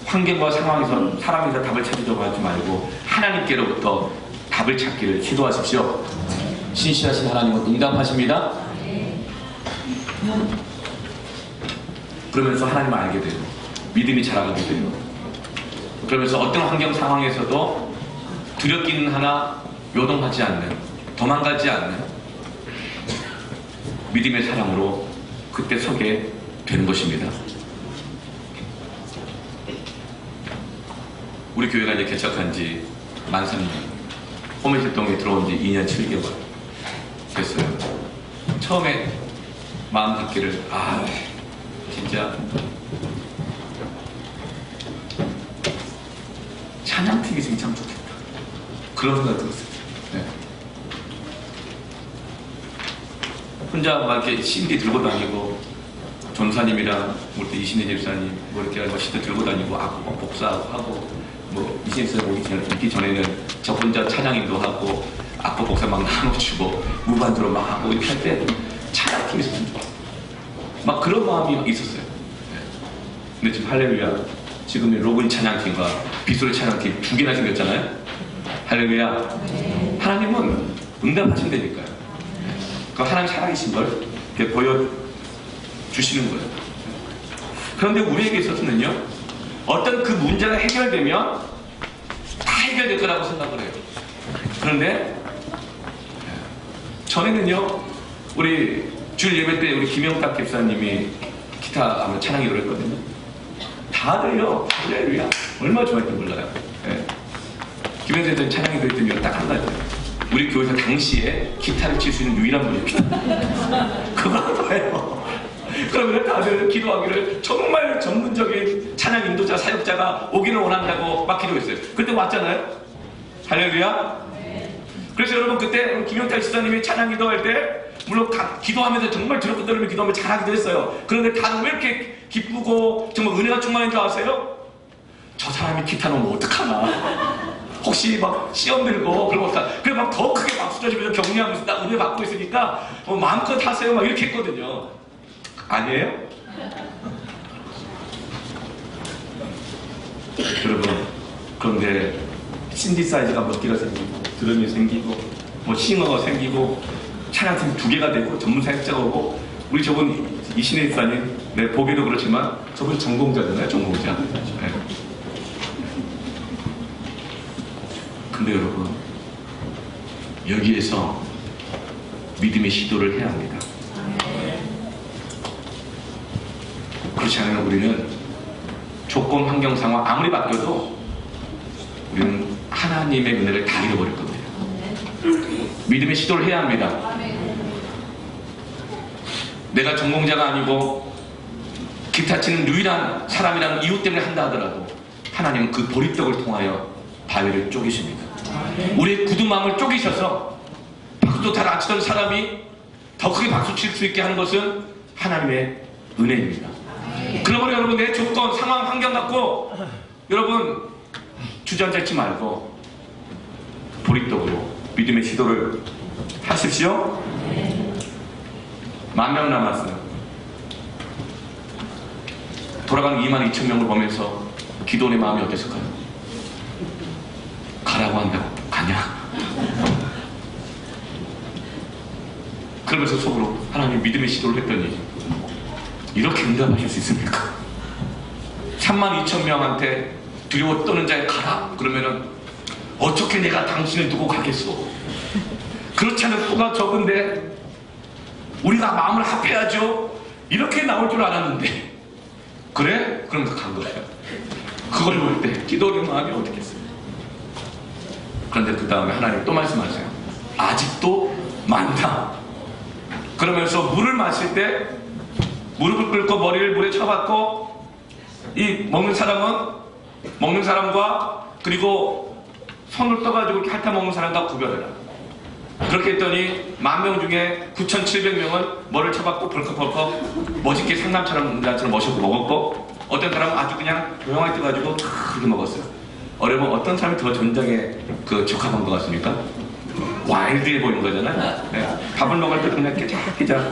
A: 환경과 상황에서 사람에서 답을 찾으려고 하지 말고 하나님께로부터 답을 찾기를 시도하십시오. 신실하신 하나님은 응답하십니다. 그러면서 하나님을 알게 돼요. 믿음이 자라가게 돼요. 그러면서 어떤 환경 상황에서도 두렵기는 하나 요동하지 않는, 도망가지 않는 믿음의 사랑으로 그때 서게 되는 것입니다. 우리 교회가 이제 개척한 지 만 3년, 호메실동에 들어온 지 2년 7개월 됐어요. 처음에 마음 갖기를, 진짜 찬양팀이 있으면 참 좋겠다, 그런 생각 들었어요. 네. 혼자 막 이렇게 CD 들고 다니고, 전사님이랑 우리 이신혜 집사님 뭐 이렇게 CD 들고 다니고, 복사하고 하고, 뭐 이신혜 집사님 오기 전에는 저 혼자 찬양인도 하고, 악보 복사 막 나눠주고, 무반주로 막 하고 이렇게 할 때 찬양팀이 있으면 좋아. 막 그런 마음이 막 있었어요. 네. 근데 지금 할렐루야, 지금 로그인 찬양팀과 빗소리 찬양팀 두 개나 생겼잖아요. 할렐루야. 하나님은 응답하신다니까요. 그 하나님 살아계신 걸 이렇게 보여주시는 거예요. 그런데 우리에게 있어서는요, 어떤 그 문제가 해결되면 다 해결될 거라고 생각을 해요. 그런데 전에는요, 우리 주일 예배 때 우리 김영탁 집사님이 기타 아마 찬양기도를 했거든요. 다들요, 할렐루야, 얼마나 좋아했는지 몰라요. 네. 김영탁 집사님 찬양기도 했던 이유가 딱 한 가지예요. 우리 교회에서 당시에 기타를 칠 수 있는 유일한 분입니다. 그거예요. 그러면 다들 기도하기를 정말 전문적인 찬양 인도자, 사역자가 오기를 원한다고 막 기도했어요. 그때 왔잖아요. 할렐루야. 그래서 여러분, 그때 김영탁 집사님이 찬양 기도할 때 물론 기도하면서 정말 들었고 들으면 기도하면 잘하기도 했어요. 그런데 다들 왜 이렇게 기쁘고 정말 은혜가 충만한 줄 아세요? 저 사람이 기타 놓으면 어떡하나, 혹시 막 시험 들고 그러고 그래 막 더 크게 박수 쳐주면서 격려하면서 나 은혜 받고 있으니까 마음껏 하세요 막 이렇게 했거든요. 아니에요? 여러분, 그런데 신디사이즈가 몇 개가 생기고, 드럼이 생기고, 뭐 싱어가 생기고, 찬양팀 2개가 되고, 전문 사역자가 오고, 우리 저분 이신혜 집사님, 네, 보기도 그렇지만 저분 전공자잖아요. 전공자. 네. 근데 여러분, 여기에서 믿음의 시도를 해야 합니다. 그렇지 않으면 우리는 조건, 환경, 상황 아무리 바뀌어도 우리는 하나님의 은혜를 다 잃어버릴 겁니다. 믿음의 시도를 해야 합니다. 내가 전공자가 아니고 기타 치는 유일한 사람이라는 이유 때문에 한다 하더라도 하나님은 그 보리떡을 통하여 바위를 쪼개십니다. 우리의 굳은 마음을 쪼개셔서 박수도 잘 안 치던 사람이 더 크게 박수 칠 수 있게 하는 것은 하나님의 은혜입니다. 그러므로 여러분, 내 조건, 상황, 환경 갖고 여러분 주저앉지 말고 도리떡으로 믿음의 시도를 하십시오. 10,000명 남았어요. 돌아가는 22,000명을 보면서 기도원의 마음이 어땠을까요? 가라고 한다고 가냐? 그러면서 속으로 하나님 믿음의 시도를 했더니 이렇게 응답하실 수 있습니까? 32,000명한테 두려워 떠는 자에 가라? 그러면은 어떻게 내가 당신을 두고 가겠소? 그렇지 않은 수가 적은데 우리가 마음을 합해야죠. 이렇게 나올 줄 알았는데 그래? 그러면서 간 거예요. 그걸 볼 때 기도의 마음이 어떻겠어요? 그런데 그 다음에 하나님 또 말씀하세요. 아직도 많다. 그러면서 물을 마실 때 무릎을 꿇고 머리를 물에 쳐박고 이 먹는 사람과 그리고 손을 떠가지고 이렇게 핥아 먹는 사람과 구별해라. 그렇게 했더니 10,000명 중에 9,700명은 머리를 쳐박고 벌컥벌컥 멋있게 상남처럼 멋있고 먹었고, 어떤 사람은 아주 그냥 조용하게 떠가지고 크게 먹었어요. 어려면 어떤 사람이 더 전장에 적합한 것 같습니까? 와일드해 보이는 거잖아요. 네. 밥을 먹을 때 그냥 깨작깨작.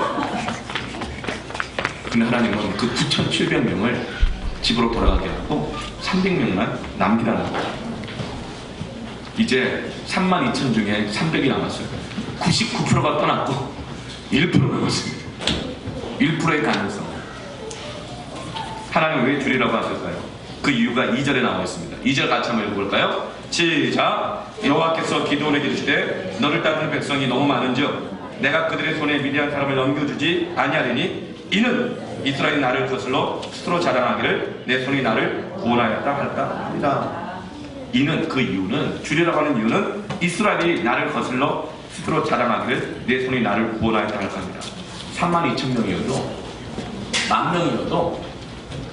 A: 근데 하나님은 그 9,700명을 집으로 돌아가게 하고 300명만 남기라는 거예요. 이제 32,000 중에 300이 남았어요. 99%가 떠났고 1% 남았습니다. 1%의 가능성. 하나님 왜 줄이라고 하실까요? 그 이유가 2절에 나와 있습니다. 2절 같이 한번 읽어볼까요? 시작! 여호와께서 기드온에게 이르시되 너를 따르는 백성이 너무 많은즉 내가 그들의 손에 미디안 사람을 넘겨주지 아니하리니 이는 이스라엘이 나를 거슬러 스스로 자랑하기를 내 손이 나를 구원하였다 할까 합니다. 이는, 그 이유는, 줄이라고 하는 이유는 이스라엘이 나를 거슬러 스스로 자랑하기를 내 손이 나를 구원하였다 할까 합니다. 32,000명이어도 10,000명이어도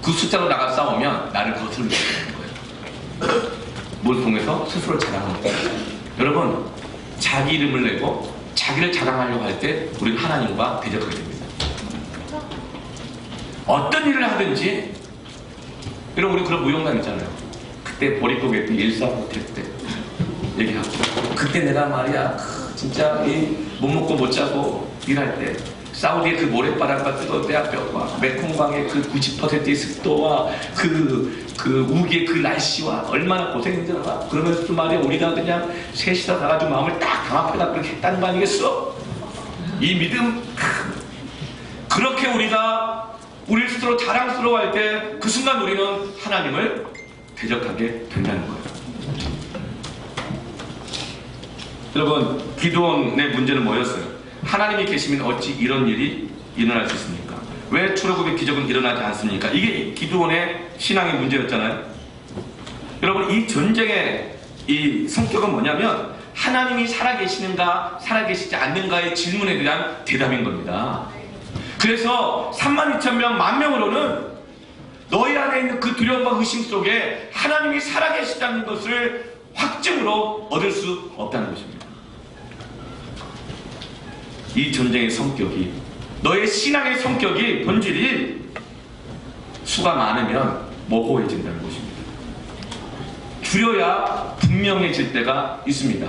A: 그 숫자로 나가 싸우면 나를 거슬리게 되는 거예요. 뭘 통해서? 스스로 자랑하는 거예요. 여러분, 자기 이름을 내고 자기를 자랑하려고 할 때 우리는 하나님과 대적하게 됩니다. 어떤 일을 하든지, 여러분, 우리 그런 무용담 있잖아요. 그때 보릿고개 때 일사후퇴 때 얘기하고, 그때 내가 말이야 진짜 못 먹고 못 자고 일할 때 사우디의 그 모래바람과 뜨거운 떼약볕과 메콩강의 그 90%의 습도와 그 우기의 그 날씨와 얼마나 고생했는지라. 그러면서 말이야 우리가 그냥 셋이서 가가지고 마음을 딱 담합해다 그렇게 했다는 거 아니겠어? 이 믿음, 그렇게 우리가 우리 스스로 자랑스러워할 때 그 순간 우리는 하나님을 대적하게 된다는 거예요. 여러분, 기드온의 문제는 뭐였어요? 하나님이 계시면 어찌 이런 일이 일어날 수 있습니까? 왜 출애굽의 기적은 일어나지 않습니까? 이게 기드온의 신앙의 문제였잖아요. 여러분, 이 전쟁의 이 성격은 뭐냐면 하나님이 살아계시는가 살아계시지 않는가의 질문에 대한 대답인 겁니다. 그래서 32,000명, 10,000명으로는 너희 안에 있는 그 두려움과 의심 속에 하나님이 살아계시다는 것을 확증으로 얻을 수 없다는 것입니다. 이 전쟁의 성격이, 너의 신앙의 성격이, 본질이 수가 많으면 모호해진다는 것입니다. 줄여야 분명해질 때가 있습니다.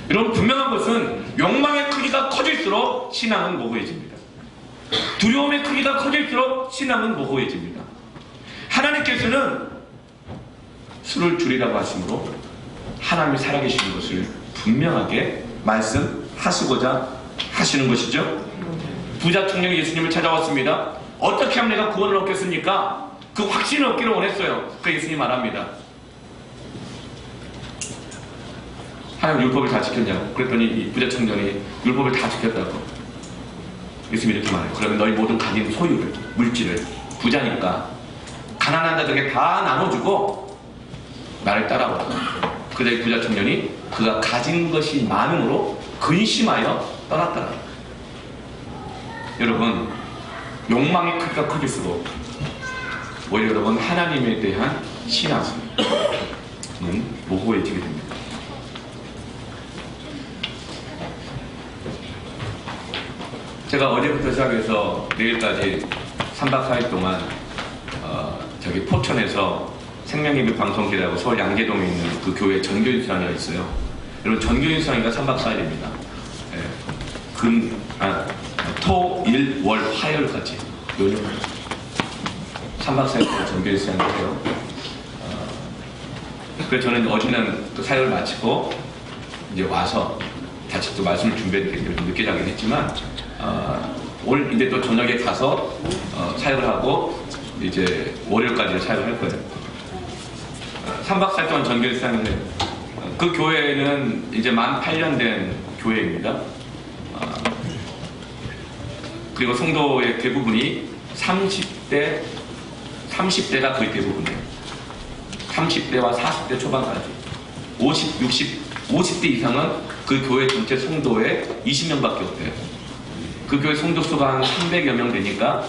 A: 여러분, 분명한 것은 욕망의 크기가 커질수록 신앙은 모호해집니다. 두려움의 크기가 커질수록 신앙은 모호해집니다. 하나님께서는 수를 줄이라고 하심으로 하나님이 살아계시는 것을 분명하게 말씀하시고자 하시는 것이죠. 부자 청년이 예수님을 찾아왔습니다. 어떻게 하면 내가 구원을 얻겠습니까? 그 확신을 얻기를 원했어요. 그 예수님 말합니다. 하나님 율법을 다 지켰냐고. 그랬더니 이 부자 청년이 율법을 다 지켰다고. 예수님이 이렇게 말해요. 그러면 너희 모든 가진 소유를, 물질을, 부자니까 가난한 자들에게 다 나눠주고 나를 따라오라. 그때 부자 청년이 그가 가진 것이 많음으로 근심하여 떠났더라. 여러분, 욕망의 크기가 커질수록 오히려 여러분 하나님에 대한 신앙은 모호해지게 됩니다. 제가 어제부터 시작해서 내일까지 3박 4일 동안 저기 포천에서 생명예배 방송기라고 서울 양재동에 있는 그 교회 전교인수양회가 있어요. 여러분 전교인수양회가 3박 4일입니다. 토, 일, 월, 화요일까지 요일 3박 4일 동안 전교인수양회예요. 그래서 저는 어제는 또 사역을 마치고 이제 와서 다시 또 말씀을 준비했는데 좀 늦게 자긴 했지만 오늘 이제 또 저녁에 가서 사역을 하고 이제 월요일까지 사역을 할 거예요. 3박 4일 동안 전교를 사는데 그 교회는 이제 만 8년 된 교회입니다. 그리고 성도의 대부분이 30대가 거의 대부분이에요. 30대와 40대 초반까지 50대 이상은 그 교회 전체 성도의 20명밖에 없대요. 그 교회 성도 수가 한 300여 명 되니까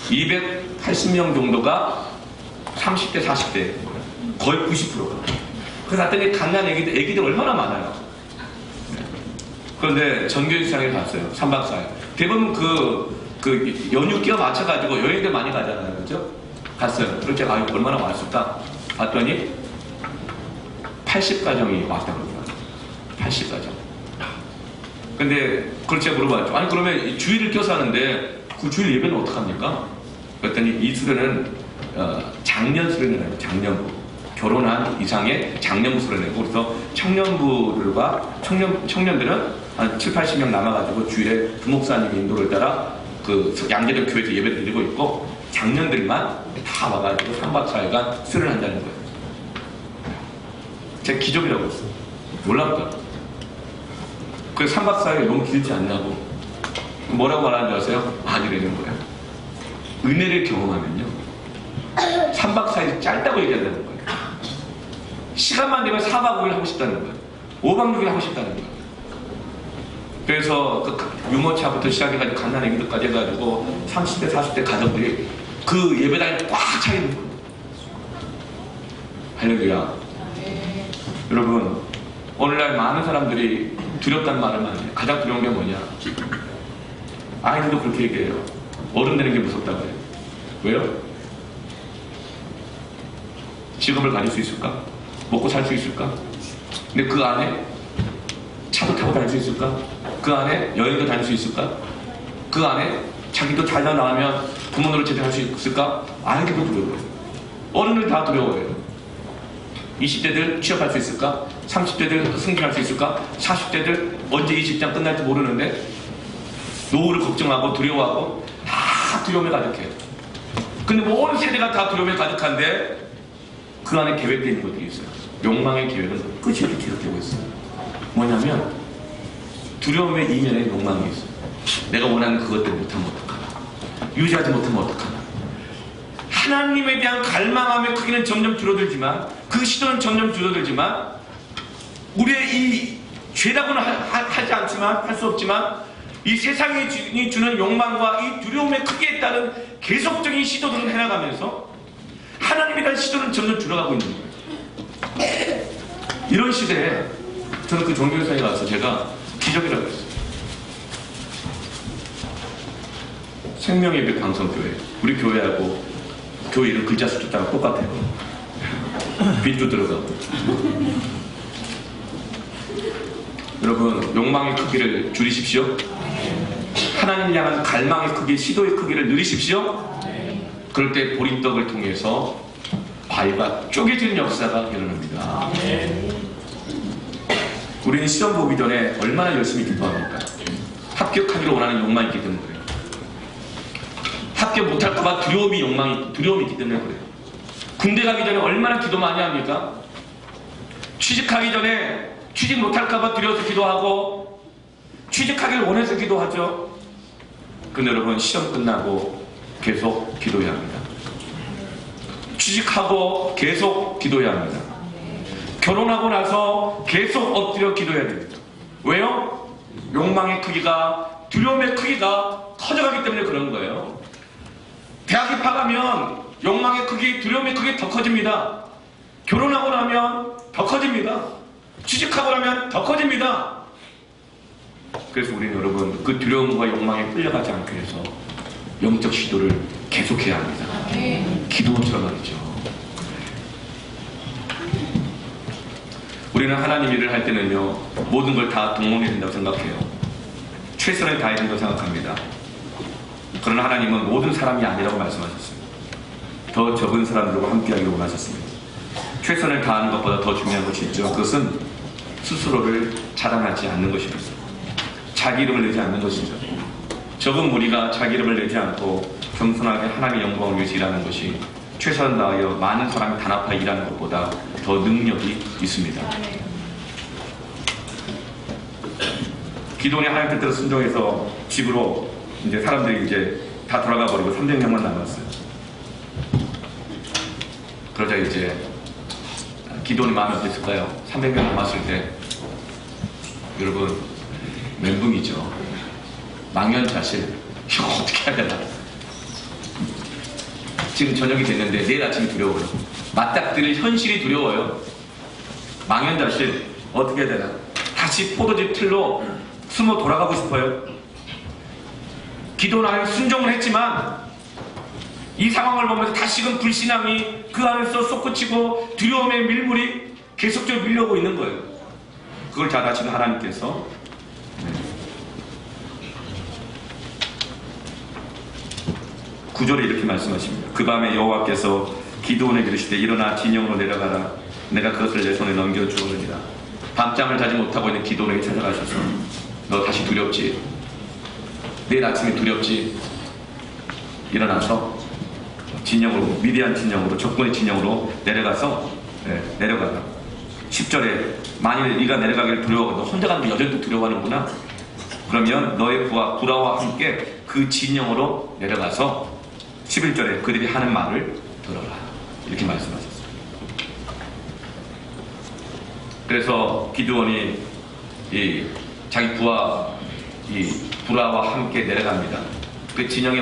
A: 280명 정도가 30대, 40대 거의 90%가. 그래서 봤더니 갓난 애기들 얼마나 많아요. 그런데 전교인수양회 갔어요. 3박 4일. 대부분 그 연휴 끼워 맞춰가지고 여행들 많이 가잖아요. 그죠? 갔어요. 그래서 제가 얼마나 왔을까? 봤더니 80가정이 왔다고 그러더라고요. 80가정. 근데 그걸 제가 물어봤죠. 아니 그러면 주일을 껴서 하는데 그 주일 예배는 어떡합니까? 그랬더니 이 수련은 장년 수련을 해요. 장년부. 결혼한 이상의 장년부 수련을 내고 그래서 청년부들과 청년들은 한 7, 80명 남아가지고 주일에 부목사님 인도를 따라 그 양재동 교회에서 예배 드리고 있고 장년들만 다 와가지고 3박 4일간 수련을 한다는 거예요. 제가 기적이라고 했어요. 놀랍다. 그 3박 4일 너무 길지 않냐고. 뭐라고 말하는지 아세요? 아니라는 거예요. 은혜를 경험하면요. 3박 4일이 짧다고 얘기한다는 거예요. 시간만 되면 4박 5일 하고 싶다는 거예요. 5박 6일 하고 싶다는 거예요. 그래서 그 유모차부터 시작해가지고 갓난애기들까지 해가지고 30대, 40대 가족들이 그 예배당에 꽉 차 있는 거예요. 할렐루야. 여러분, 오늘날 많은 사람들이 두렵다는 말을 많이 해요. 가장 두려운 게 뭐냐? 아이들도 그렇게 얘기해요. 어른 되는 게 무섭다고 해요. 왜요? 직업을 가질 수 있을까? 먹고 살 수 있을까? 근데 그 안에 차도 타고 다닐 수 있을까? 그 안에 여행도 다닐 수 있을까? 그 안에 자기도 잘 나가면 부모 노릇 할 수 있을까? 아이들도 두려워요. 어른들 다 두려워해요. 20대들 취업할 수 있을까? 30대들 승진할 수 있을까? 40대들 언제 이 직장 끝날지 모르는데 노후를 걱정하고 두려워하고 다 두려움에 가득해요. 근데 온 세대가 다 두려움에 가득한데 그 안에 계획되어 있는 것들이 있어요. 욕망의 계획은 끝이 이렇게 계획되고 있어요. 뭐냐면 두려움의 이면에 욕망이 있어요. 내가 원하는 그것들 못하면 어떡하나? 유지하지 못하면 어떡하나? 하나님에 대한 갈망함의 크기는 점점 줄어들지만 그 시도는 점점 줄어들지만 우리의 이 죄라고는 하지 않지만 할 수 없지만 이 세상이 주는 욕망과 이 두려움의 크기에 따른 계속적인 시도들을 해나가면서 하나님에 대한 시도는 점점 줄어가고 있는 거예요. 이런 시대에 저는 그 종교사에 가서 제가 기적이라고 했어요. 생명예배 방송교회. 우리 교회하고 교회 이름 글자 숫자가 똑같아요. 빛도 들어가고. 여러분, 욕망의 크기를 줄이십시오. 하나님 향한 갈망의 크기, 시도의 크기를 늘리십시오. 그럴 때 보리떡을 통해서 바위가 쪼개지는 역사가 일어납니다. 우리는 시험 보기 전에 얼마나 열심히 기도합니까? 합격하기를 원하는 욕망이 있기 때문에 그래요. 합격 못할까봐 두려움이 있기 때문에 그래요. 군대 가기 전에 얼마나 기도 많이 합니까? 취직하기 전에 취직 못할까봐 두려워서 기도하고 취직하기를 원해서 기도하죠. 근데 여러분, 시험 끝나고 계속 기도해야 합니다. 취직하고 계속 기도해야 합니다. 결혼하고 나서 계속 엎드려 기도해야 됩니다. 왜요? 욕망의 크기가, 두려움의 크기가 커져가기 때문에 그런 거예요. 대학 입학하면 욕망의 크기, 두려움의 크기 더 커집니다. 결혼하고 나면 더 커집니다. 취직하고 나면 더 커집니다. 그래서 우리는 여러분 그 두려움과 욕망에 끌려가지 않기 위해서 영적 시도를 계속해야 합니다. 기도처럼 말이죠. 우리는 하나님 일을 할 때는요, 모든 걸 다 동원해야 된다고 생각해요. 최선을 다해야 된다고 생각합니다. 그러나 하나님은 모든 사람이 아니라고 말씀하셨습니다. 더 적은 사람들과 함께하기로 원하셨습니다. 최선을 다하는 것보다 더 중요한 것이 있죠. 그것은 스스로를 자랑하지 않는 것입니다. 자기 이름을 내지 않는 것이죠. 적은 무리가 자기 이름을 내지 않고 겸손하게 하나님의 영광을 위해서 일하는 것이 최선을 다하여 많은 사람이 단합하여 일하는 것보다 더 능력이 있습니다. 기도원이 하나님 뜻대로 순종해서 집으로 이제 사람들이 이제 다 돌아가 버리고 300명만 남았어요. 그러자 이제 기도원이 마음에 어땠을까요? 300명 남았을 때 여러분 멘붕이죠. 망연자실. 이거 어떻게 해야 되나? 지금 저녁이 됐는데 내일 아침이 두려워요. 맞닥뜨릴 현실이 두려워요. 망연자실. 어떻게 해야 되나? 다시 포도즙 틀로 숨어 돌아가고 싶어요. 기도는 순종을 했지만 이 상황을 보면서 다시금 불신앙이 그 안에서 솟구치고 두려움의 밀물이 계속적으로 밀려오고 있는 거예요. 그걸 잘 아시는 하나님께서 구절에 이렇게 말씀하십니다. 그 밤에 여호와께서 기드온에게 이르시되 일어나 진영으로 내려가라. 내가 그것을 내 손에 넘겨주었느니라. 밤잠을 자지 못하고 있는 기드온에게 찾아가셔서 너 다시 두렵지? 내일 아침에 두렵지? 일어나서 진영으로, 미디안 진영으로, 적군의 진영으로 내려가서 내려가라. 10절에 만일 네가 내려가기를 두려워하고 너 혼자 가는 거 여전히 두려워하는구나. 그러면 너의 부하와 함께 그 진영으로 내려가서 11절에 그들이 하는 말을 들어라. 이렇게 말씀하셨어요. 그래서 기드온이 자기 부하와 함께 내려갑니다. 그 진영에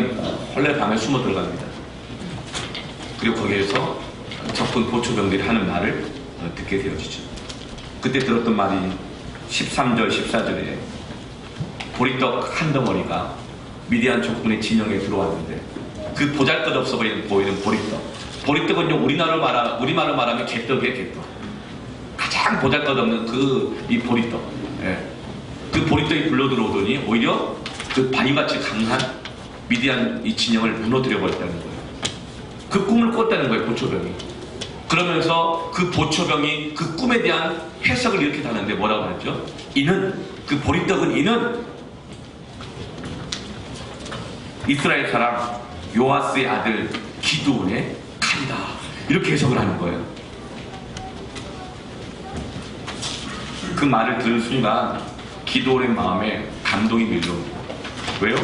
A: 헐레 밤에 숨어 들어갑니다. 그리고 거기에서 적군 보초병들이 하는 말을 듣게 되어지죠. 그때 들었던 말이 13절, 14절에 보리떡 한 덩어리가 미디안 적군의 진영에 들어왔는데 그 보잘것없어 보이는 보리떡. 보리떡은요, 우리말로 말하면 개떡이에요, 개떡. 가장 보잘것없는 이 보리떡. 그 보리떡이 불러들어오더니 오히려 그 바위같이 강한 미디안 이 진영을 무너뜨려 버렸다는 거예요. 그 꿈을 꿨다는 거예요, 보초병이. 그러면서 그 보초병이 그 꿈에 대한 해석을 이렇게 하는데 뭐라고 하죠? 그 보리떡은 이는 이스라엘 사람 요아스의 아들 기드온의 칼이다. 이렇게 해석을 하는 거예요. 그 말을 들은 순간 기드온의 마음에 감동이 밀려옵니다. 왜요?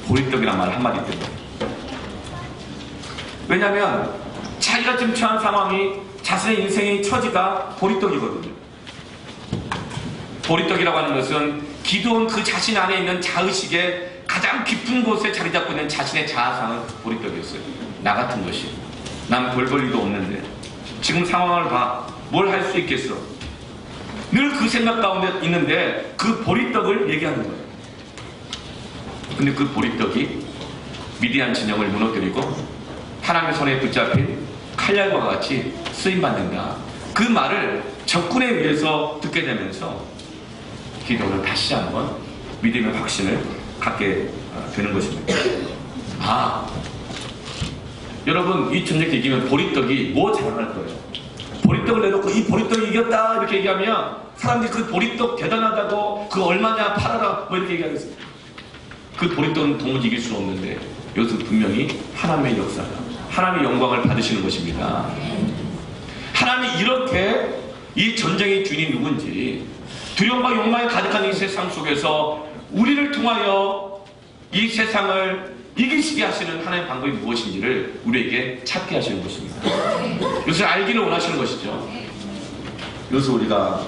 A: 보리떡이란 말 한마디 때문에. 왜냐하면 자기가 지금 처한 상황이 자신의 인생의 처지가 보리떡이거든요. 보리떡이라고 하는 것은 기드온 그 자신 안에 있는 자의식의 가장 깊은 곳에 자리 잡고 있는 자신의 자아상은 보리떡이었어요. 나 같은 것이. 난 별 볼 일도 없는데 지금 상황을 봐. 뭘 할 수 있겠어. 늘 그 생각 가운데 있는데 그 보리떡을 얘기하는 거예요. 근데 그 보리떡이 미디안 진영을 무너뜨리고 하나님의 손에 붙잡힌 칼날과 같이 쓰임받는다. 그 말을 적군에 의해서 듣게 되면서 기도는 다시 한번 믿음의 확신을 갖게 되는 것입니다. 여러분, 이 전쟁 이기면 보리떡이 뭐 자랑할 거예요? 보리떡을 내놓고 이 보리떡이 이겼다 이렇게 얘기하면 사람들이 그 보리떡 대단하다고 그거 얼마냐 팔아라 뭐 이렇게 얘기하겠습니다. 그 보리떡은 도무지 이길 수 없는데 이것은 분명히 하나님의 역사다. 하나님의 영광을 받으시는 것입니다. 하나님이 이렇게 이 전쟁의 주인이 누군지 두려움과 욕망이 가득한 이 세상 속에서 우리를 통하여 이 세상을 이기시게 하시는 하나님의 방법이 무엇인지를 우리에게 찾게 하시는 것입니다. 이것을 알기를 원하시는 것이죠. 이것을 우리가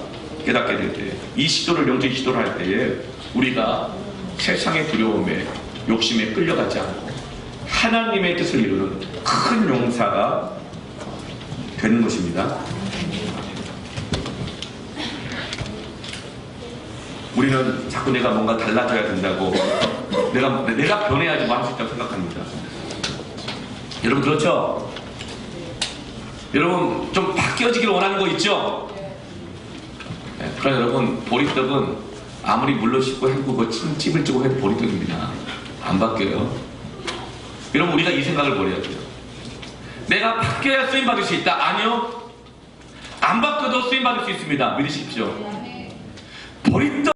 A: 깨닫게 될 때, 이 시도를 영적인 시도를 할 때에 우리가 세상의 두려움에 욕심에 끌려가지 않고 하나님의 뜻을 이루는 큰 용사가 되는 것입니다. 우리는 자꾸 내가 뭔가 달라져야 된다고, 내가 변해야지 뭐 할 수 있다고 생각합니다. 여러분 그렇죠? 여러분 좀 바뀌어지길 원하는 거 있죠? 네, 그러나 여러분 보리떡은 아무리 물로 씻고 헹구고 찜을 찌고 해도 보리떡입니다. 안 바뀌어요. 여러분 우리가 이 생각을 버려야 돼요. 내가 바뀌어야 쓰임받을 수 있다? 아니요. 안 바뀌어도 쓰임받을 수 있습니다. 믿으십시오. 보리떡